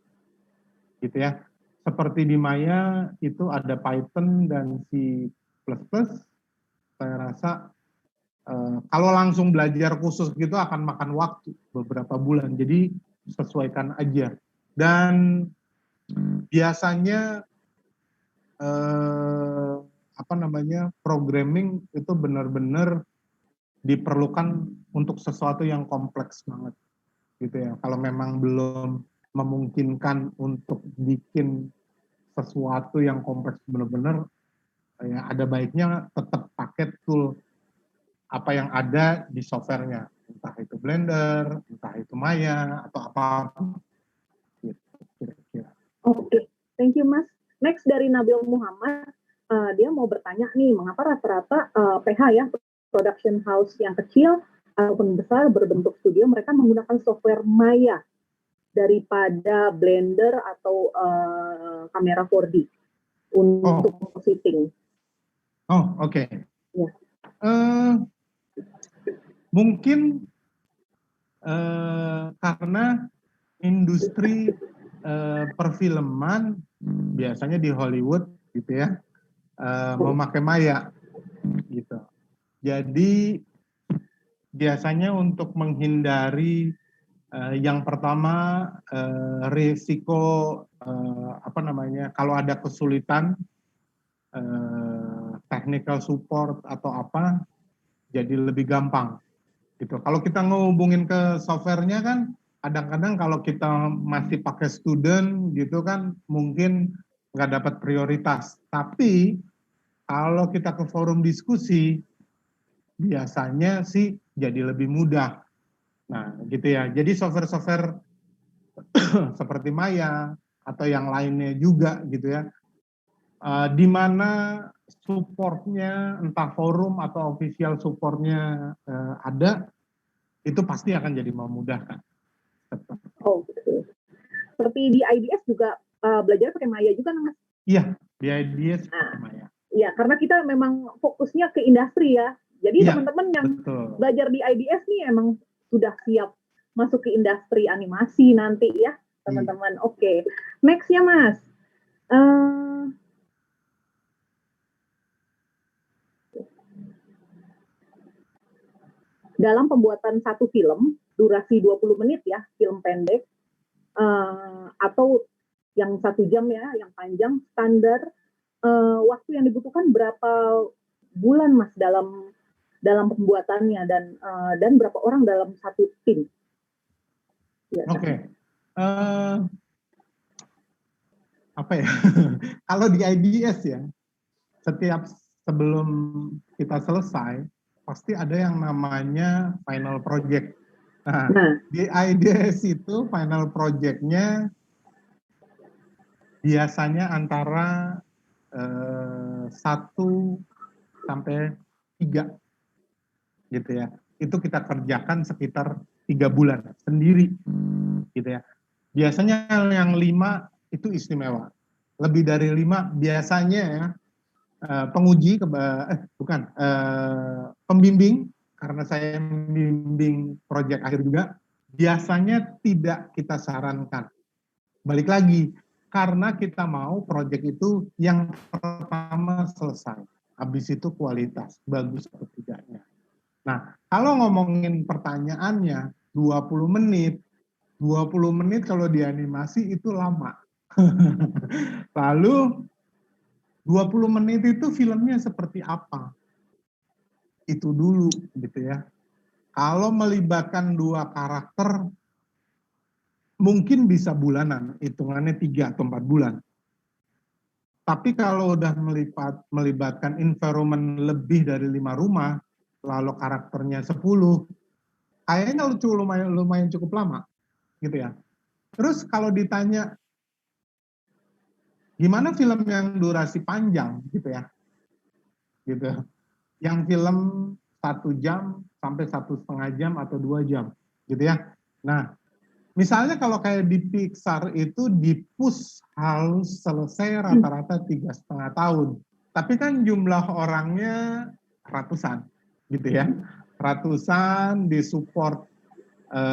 gitu ya. seperti di Maya itu ada Python dan C++, saya rasa kalau langsung belajar khusus gitu akan makan waktu beberapa bulan. Jadi sesuaikan aja. Dan biasanya programming itu benar-benar diperlukan untuk sesuatu yang kompleks banget gitu ya. Kalau memang belum memungkinkan untuk bikin sesuatu yang kompleks benar-benar, ya ada baiknya tetap pakai tool apa yang ada di softwarenya, entah itu Blender, entah itu Maya, atau apapun. Gitu, kira-kira. Oke, thank you Mas. Next dari Nabil Muhammad, dia mau bertanya nih, mengapa rata-rata PH ya, production house yang kecil ataupun besar berbentuk studio, mereka menggunakan software Maya daripada Blender atau kamera 4D untuk positing. Oh, oke. Ya. Mungkin karena industri perfilman biasanya di Hollywood gitu ya, memakai Maya gitu. Jadi biasanya untuk menghindari yang pertama risiko kalau ada kesulitan technical support atau apa, jadi lebih gampang gitu. Kalau kita ngehubungin ke softwarenya kan, kadang-kadang kalau kita masih pakai student gitu kan, mungkin nggak dapat prioritas. Tapi kalau kita ke forum diskusi, biasanya sih jadi lebih mudah. Nah, gitu ya. Jadi software-software seperti Maya atau yang lainnya juga gitu ya, di mana supportnya entah forum atau official supportnya ada, itu pasti akan jadi memudahkan. Oke. Seperti di IDS juga belajar pakai Maya juga, Mas? Iya, di IDS pakai Maya. Iya, karena kita memang fokusnya ke industri ya. Jadi teman-teman yang belajar di IDS nih emang sudah siap masuk ke industri animasi nanti ya, teman-teman. Oke. Next ya, Mas. Dalam pembuatan satu film, durasi 20 menit ya, film pendek, atau yang 1 jam ya, yang panjang, standar, waktu yang dibutuhkan berapa bulan Mas dalam pembuatannya, dan berapa orang dalam satu tim? Ya, Oke. Apa ya? Kalau di IDS ya, setiap sebelum kita selesai, pasti ada yang namanya final project. Nah, di IDS itu final project-nya biasanya antara 1 sampai 3 gitu ya. Itu kita kerjakan sekitar 3 bulan sendiri gitu ya. Biasanya yang 5 itu istimewa. Lebih dari 5 biasanya ya pembimbing, karena saya membimbing proyek akhir juga, biasanya tidak kita sarankan. Balik lagi, karena kita mau proyek itu yang pertama selesai, habis itu kualitas, bagus atau tidaknya. Nah, kalau ngomongin pertanyaannya, 20 menit kalau di animasi itu lama. Lalu 20 menit itu filmnya seperti apa? Itu dulu gitu ya. Kalau melibatkan 2 karakter, mungkin bisa bulanan, hitungannya 3 atau 4 bulan. Tapi kalau udah melibatkan environment lebih dari 5 rumah, lalu karakternya 10, kayaknya lumayan cukup lama gitu ya. Terus kalau ditanya, gimana film yang durasi panjang gitu ya, gitu, yang film 1 jam sampai 1,5 jam atau 2 jam gitu ya. Nah, misalnya kalau kayak di Pixar itu di-push harus selesai rata-rata 3,5 tahun, tapi kan jumlah orangnya ratusan gitu ya, ratusan, disupport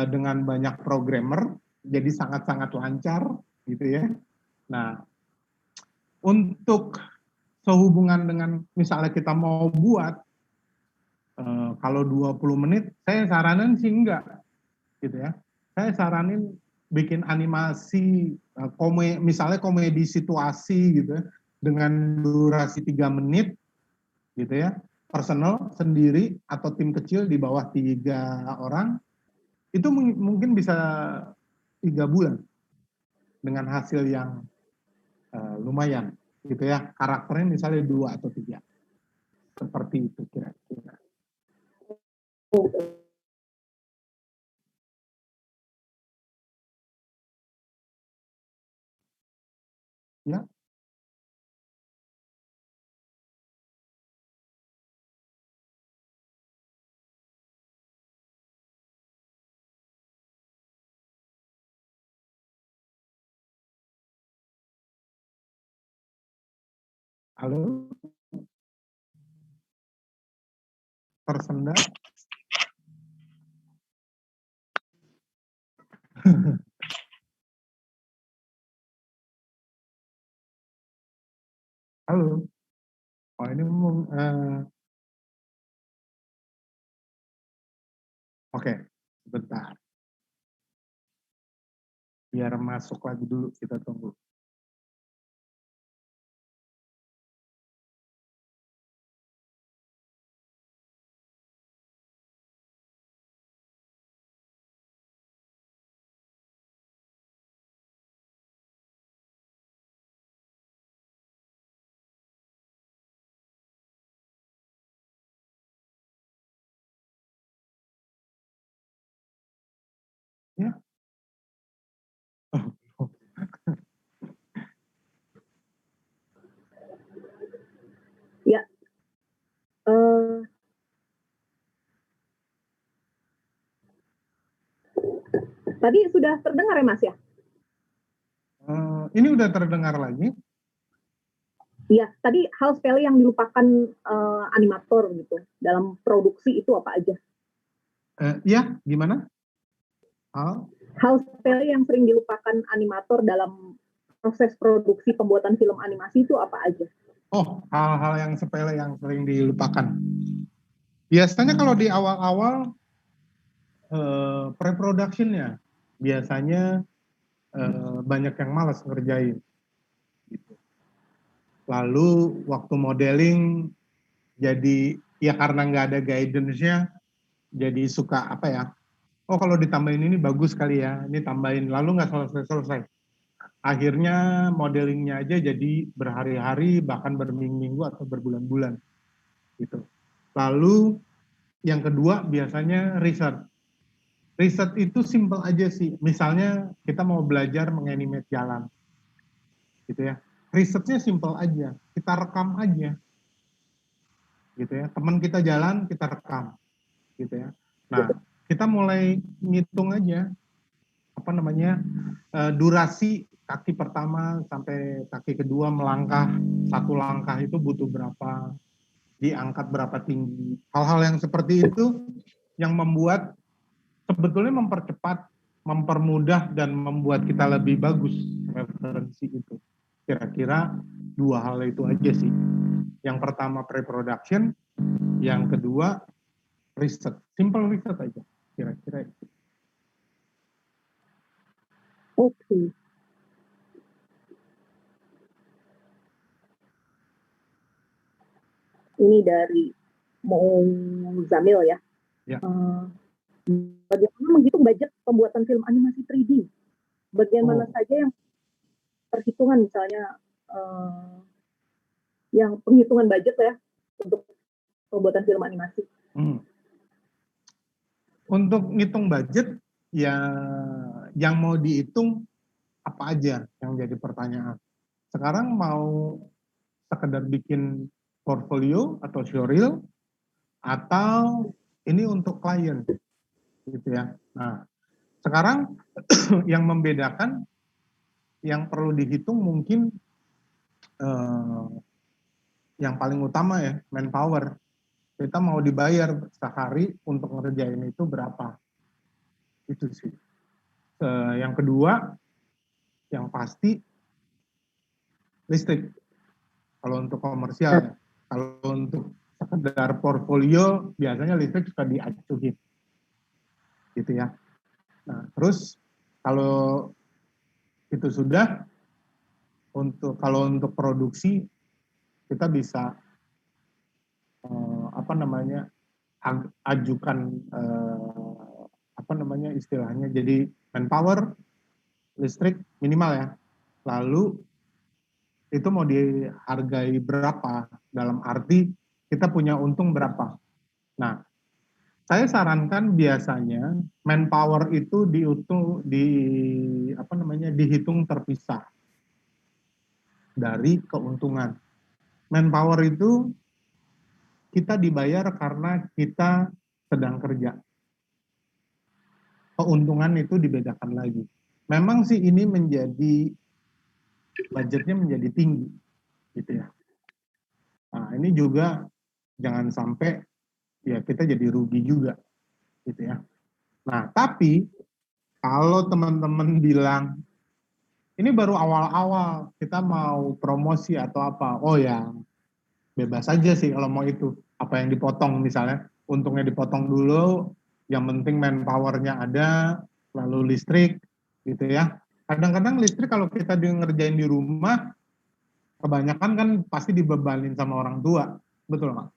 dengan banyak programmer, jadi sangat-sangat lancar gitu ya. Nah, Untuk sehubungan dengan misalnya kita mau buat, kalau 20 menit, saya saranin sih enggak, gitu ya. Saya saranin bikin animasi, misalnya komedi situasi gitu ya, dengan durasi 3 menit, gitu ya, personal, sendiri, atau tim kecil di bawah 3 orang, itu mungkin bisa 3 bulan, dengan hasil yang lumayan, gitu ya, karakternya misalnya 2 atau 3, seperti itu kira-kira. Ya. Halo, tersendat. Halo. Oh ini oke, sebentar. Biar masuk lagi dulu, kita tunggu. Ya. Ya, tadi sudah terdengar ya Mas ya? Ini udah terdengar lagi. Iya, tadi hal sepele yang dilupakan animator gitu dalam produksi itu apa aja? Ya, gimana? Hal sepele yang sering dilupakan animator dalam proses produksi pembuatan film animasi itu apa aja? Oh, hal-hal yang sepele yang sering dilupakan. Biasanya kalau di awal-awal pre-production-nya, biasanya banyak yang malas ngerjain. Gitu. Lalu waktu modeling, jadi ya karena nggak ada guidance-nya, jadi suka apa ya, oh kalau ditambahin ini bagus kali ya, ini tambahin, lalu nggak selesai-selesai. Akhirnya modelingnya aja jadi berhari-hari, bahkan berminggu-minggu atau berbulan-bulan. Gitu. Lalu yang kedua biasanya riset. Riset itu simple aja sih. Misalnya kita mau belajar menganimate jalan. Gitu ya. Risetnya simple aja. Kita rekam aja. Gitu ya. Teman kita jalan, kita rekam. Gitu ya. Nah, kita mulai ngitung aja apa namanya durasi kaki pertama sampai kaki kedua melangkah, satu langkah itu butuh berapa, diangkat berapa tinggi. Hal-hal yang seperti itu yang membuat sebetulnya mempercepat, mempermudah dan membuat kita lebih bagus referensi itu. Kira-kira 2 hal itu aja sih. Yang pertama pre-production, yang kedua riset. Simple riset aja kira-kira itu. Oke. Ini dari Muzamil ya. Ya. Bagaimana menghitung budget pembuatan film animasi 3D? Bagaimana saja yang perhitungan misalnya yang penghitungan budget ya untuk pembuatan film animasi? Untuk ngitung budget ya yang mau dihitung apa aja yang jadi pertanyaan. Sekarang mau sekedar bikin portfolio atau showreel atau ini untuk klien gitu ya. Nah, sekarang yang membedakan yang perlu dihitung mungkin yang paling utama ya manpower. Kita mau dibayar sehari untuk ngerjain itu berapa? Itu sih. Yang kedua yang pasti listrik. kalau untuk komersial ya. Kalau untuk sekedar portfolio biasanya listrik suka diacuhin gitu ya. Nah terus kalau itu sudah, kalau untuk produksi kita bisa ajukan istilahnya jadi manpower, listrik minimal ya. Lalu itu mau dihargai berapa, dalam arti kita punya untung berapa. Nah, saya sarankan biasanya manpower itu dihitung terpisah dari keuntungan. Manpower itu kita dibayar karena kita sedang kerja. Keuntungan itu dibedakan lagi. Memang sih ini budgetnya menjadi tinggi, gitu ya. Nah, ini juga jangan sampai ya kita jadi rugi juga, gitu ya. Nah, tapi kalau teman-teman bilang ini baru awal-awal kita mau promosi atau apa, oh ya bebas aja sih kalau mau itu. Apa yang dipotong misalnya, untungnya dipotong dulu, yang penting manpower-nya ada, lalu listrik, gitu ya. Kadang-kadang listrik kalau kita ngerjain di rumah, kebanyakan kan pasti dibebanin sama orang tua, betul nggak?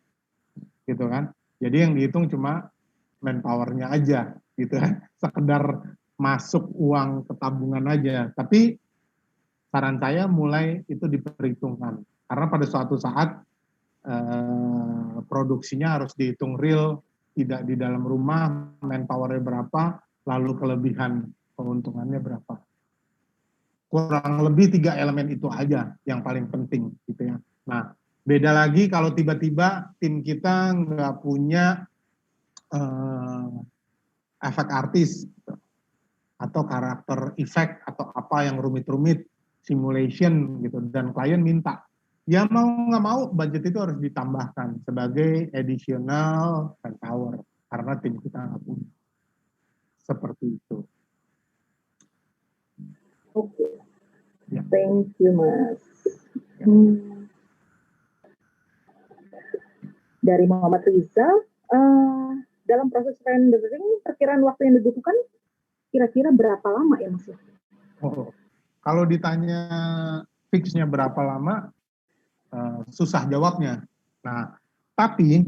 Gitu kan. Jadi yang dihitung cuma manpower-nya aja, gitu kan. Sekedar masuk uang ke tabungan aja. Tapi saran saya mulai itu diperhitungkan. Karena pada suatu saat produksinya harus dihitung real, tidak di dalam rumah, manpower-nya berapa, lalu kelebihan keuntungannya berapa. Kurang lebih 3 elemen itu aja yang paling penting gitu ya. Nah, beda lagi kalau tiba-tiba tim kita nggak punya efek artis gitu, atau karakter efek atau apa yang rumit-rumit, simulation gitu, dan klien minta. Ya mau nggak mau budget itu harus ditambahkan sebagai additional manpower karena tim kita nggak punya. Seperti itu. Oke. Ya. Thank you, Mas. Dari Muhammad Riza, dalam proses rendering, perkiraan waktu yang dibutuhkan kira-kira berapa lama ya, Mas? Kalau ditanya fixnya berapa lama, susah jawabnya. Nah, tapi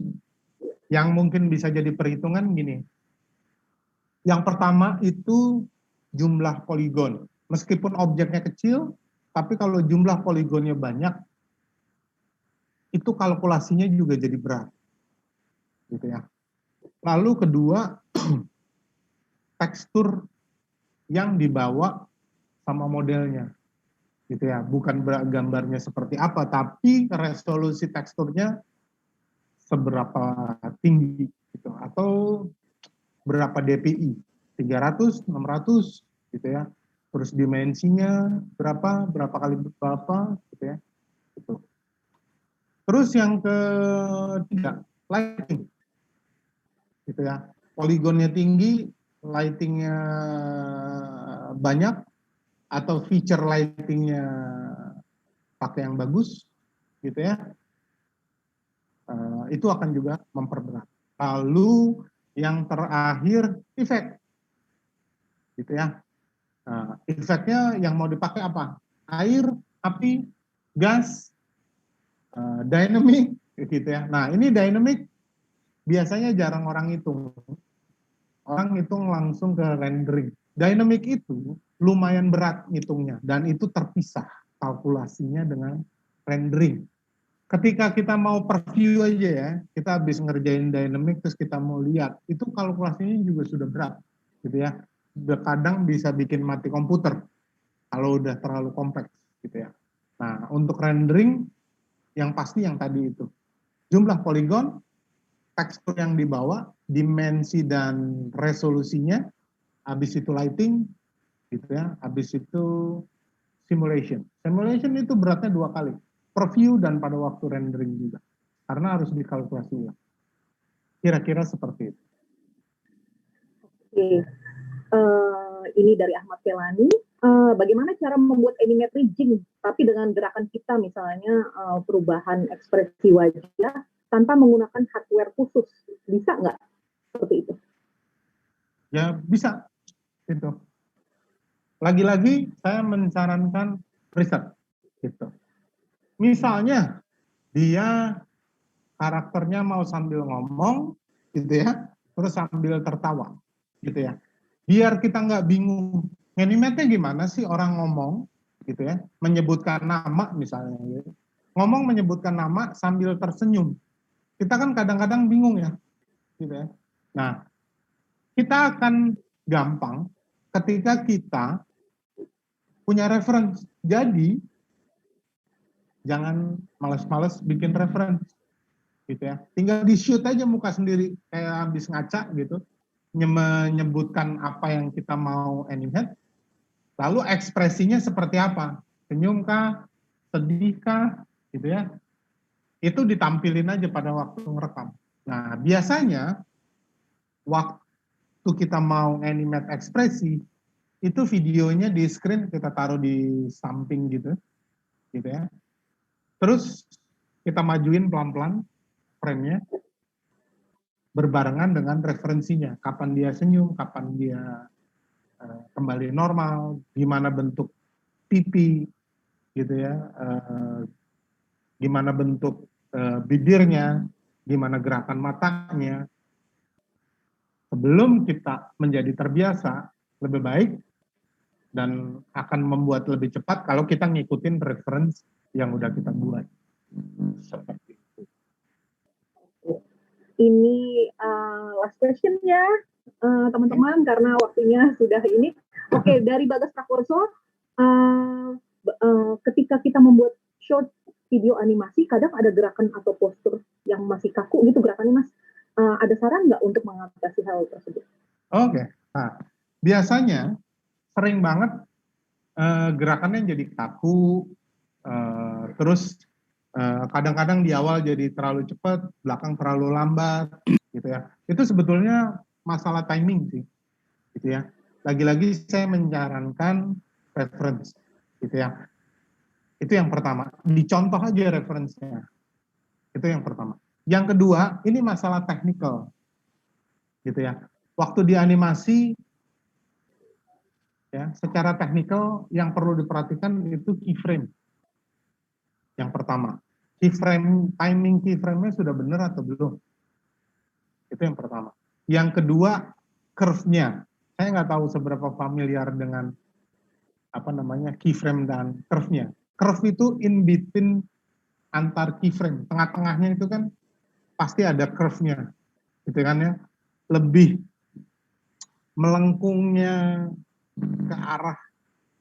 yang mungkin bisa jadi perhitungan gini. Yang pertama itu jumlah poligon. Meskipun objeknya kecil, tapi kalau jumlah poligonnya banyak, itu kalkulasinya juga jadi berat. Gitu ya. Lalu kedua, tekstur yang dibawa sama modelnya. Gitu ya, bukan gambarnya seperti apa, tapi resolusi teksturnya seberapa tinggi gitu, atau berapa dpi, 300, 600 gitu ya, terus dimensinya berapa kali berapa gitu ya, gitu. Terus yang ketiga, lighting gitu ya, poligonnya tinggi, lightingnya banyak, atau feature lightingnya pakai yang bagus, gitu ya, itu akan juga memperberat. Lalu yang terakhir efek, gitu ya. Efeknya yang mau dipakai apa? Air, api, gas, dynamic, gitu ya. Nah ini dynamic biasanya jarang orang hitung. Orang hitung langsung ke rendering. Dynamic itu lumayan berat ngitungnya, dan itu terpisah kalkulasinya dengan rendering. Ketika kita mau preview aja ya, kita habis ngerjain dynamic terus kita mau lihat, itu kalkulasinya juga sudah berat, gitu ya. Kadang bisa bikin mati komputer kalau udah terlalu kompleks, gitu ya. Nah, untuk rendering yang pasti yang tadi itu, jumlah poligon, tekstur yang dibawa, dimensi dan resolusinya, habis itu lighting, gitu ya, habis itu simulation. Simulation itu beratnya 2 kali, preview dan pada waktu rendering juga, karena harus dikalkulasi ulang. Kira-kira seperti itu. Oke, ini dari Ahmad Kelani. bagaimana cara membuat animate rigging, tapi dengan gerakan kita misalnya perubahan ekspresi wajah tanpa menggunakan hardware khusus, bisa nggak seperti itu? Ya bisa, gitu. Lagi-lagi saya mensarankan riset, gitu. Misalnya dia karakternya mau sambil ngomong, gitu ya, terus sambil tertawa, gitu ya. Biar kita nggak bingung, animate-nya gimana sih orang ngomong, gitu ya, menyebutkan nama misalnya, gitu. Ngomong menyebutkan nama sambil tersenyum. Kita kan kadang-kadang bingung ya, gitu ya. Nah, kita akan gampang ketika kita punya reference. Jadi, jangan males-males bikin reference, gitu ya. Tinggal di-shoot aja muka sendiri, kayak habis ngaca gitu, menyebutkan apa yang kita mau animate, lalu ekspresinya seperti apa, senyum kah, sedih kah, gitu ya. Itu ditampilin aja pada waktu ngerekam. Nah, biasanya waktu kita mau animate ekspresi, itu videonya di screen kita taruh di samping gitu ya. Terus kita majuin pelan-pelan frame-nya berbarengan dengan referensinya, kapan dia senyum, kapan dia kembali normal, gimana bentuk pipi, gitu ya, gimana bentuk bibirnya, gimana gerakan matanya. Sebelum kita menjadi terbiasa, lebih baik dan akan membuat lebih cepat kalau kita ngikutin reference yang udah kita buat. Seperti itu. Ini last question ya, teman-teman, karena waktunya sudah ini. Oke, dari Bagas Prakoso, ketika kita membuat short video animasi, kadang ada gerakan atau postur yang masih kaku gitu gerakannya, Mas. Ada saran nggak untuk mengatasi hal tersebut? Oke. Nah, biasanya sering banget gerakannya jadi kaku, terus kadang-kadang di awal jadi terlalu cepat, belakang terlalu lambat, gitu ya. Itu sebetulnya masalah timing sih, gitu ya. Lagi-lagi saya menyarankan reference, gitu ya. Itu yang pertama. Dicontoh aja referensinya. Itu yang pertama. Yang kedua, ini masalah technical, gitu ya. Waktu di animasi, ya, secara teknikal yang perlu diperhatikan itu keyframe. Yang pertama, timing keyframe-nya sudah benar atau belum? Itu yang pertama. Yang kedua, curve-nya. Saya nggak tahu seberapa familiar dengan keyframe dan curve-nya. Curve itu in between antar keyframe. Tengah-tengahnya itu kan pasti ada curve-nya, gitu kan ya. Lebih melengkungnya ke arah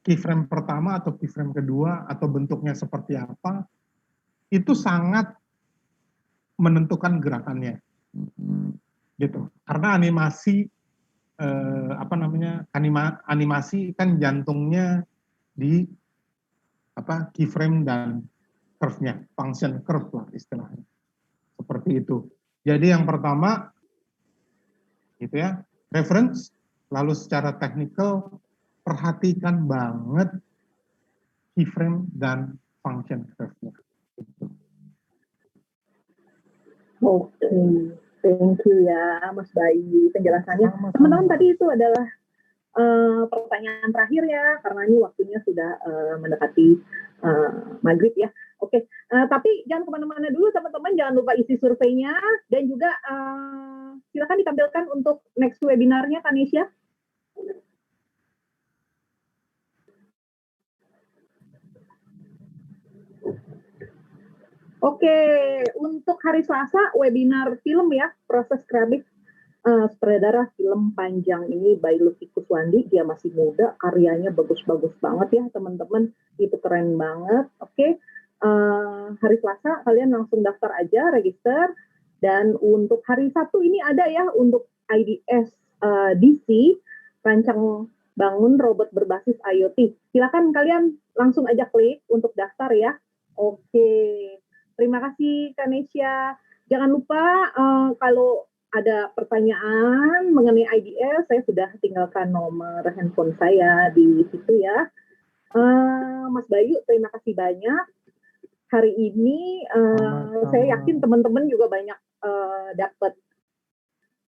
keyframe pertama atau keyframe kedua atau bentuknya seperti apa, itu sangat menentukan gerakannya, gitu. Karena animasi animasi kan jantungnya di keyframe dan curve-nya, function curve lah istilahnya, seperti itu. Jadi yang pertama, gitu ya, reference, lalu secara teknikal perhatikan banget keyframe dan function curve-nya. Oke, thank you ya Mas Bayu penjelasannya. Teman-teman, tadi itu adalah pertanyaan terakhir ya, karena ini waktunya sudah mendekati maghrib ya. Oke, tapi jangan kemana-mana dulu teman-teman, jangan lupa isi surveinya, dan juga silakan ditampilkan untuk next webinarnya Kanesha. Oke, untuk hari Selasa webinar film ya, proses kreatif sutradara film panjang ini by Lutfi Kuswandi. Dia masih muda, karyanya bagus-bagus banget ya teman-teman, itu keren banget. Oke, hari Selasa kalian langsung daftar aja, register. Dan untuk hari Sabtu ini ada ya untuk IDS DC, rancang bangun robot berbasis IoT. Silakan kalian langsung aja klik untuk daftar ya. Oke, terima kasih Kanesha. Jangan lupa kalau ada pertanyaan mengenai IDS, saya sudah tinggalkan nomor handphone saya di situ ya. Mas Bayu, terima kasih banyak. Hari ini saya yakin teman-teman juga banyak dapat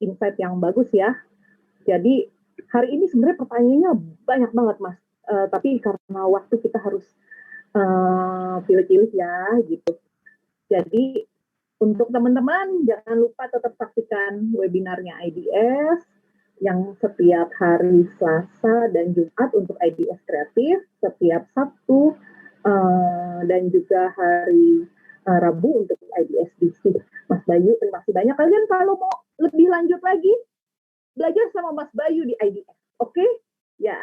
insight yang bagus ya. Jadi hari ini sebenarnya pertanyaannya banyak banget Mas. Tapi karena waktu kita harus pilih-pilih ya gitu. Jadi untuk teman-teman, jangan lupa tetap saksikan webinarnya IDS yang setiap hari Selasa dan Jumat untuk IDS Kreatif, setiap Sabtu dan juga hari Rabu untuk IDS DC. Mas Bayu, terima kasih banyak. Kalian kalau mau lebih lanjut lagi, belajar sama Mas Bayu di IDS, oke? Ya,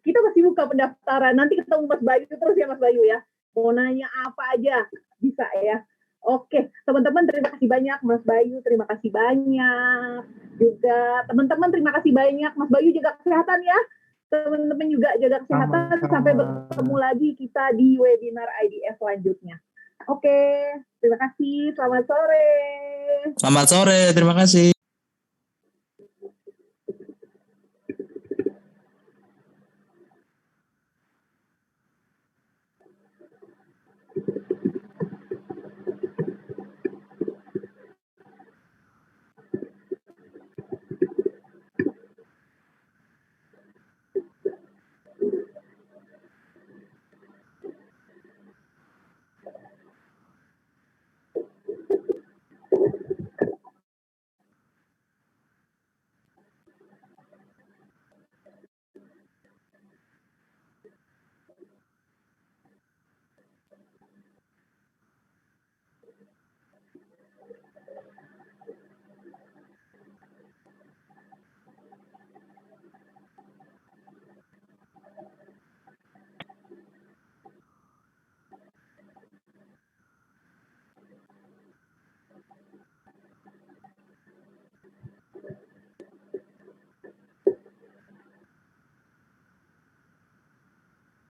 kita masih buka pendaftaran. Nanti ketemu Mas Bayu terus ya Mas Bayu ya. Mau nanya apa aja, bisa ya. Oke, teman-teman terima kasih banyak, Mas Bayu terima kasih banyak. Juga teman-teman terima kasih banyak, Mas Bayu jaga kesehatan ya. Teman-teman juga jaga kesehatan. Sampai bertemu lagi kita di webinar IDS selanjutnya. Oke, terima kasih. Selamat sore. Selamat sore, terima kasih.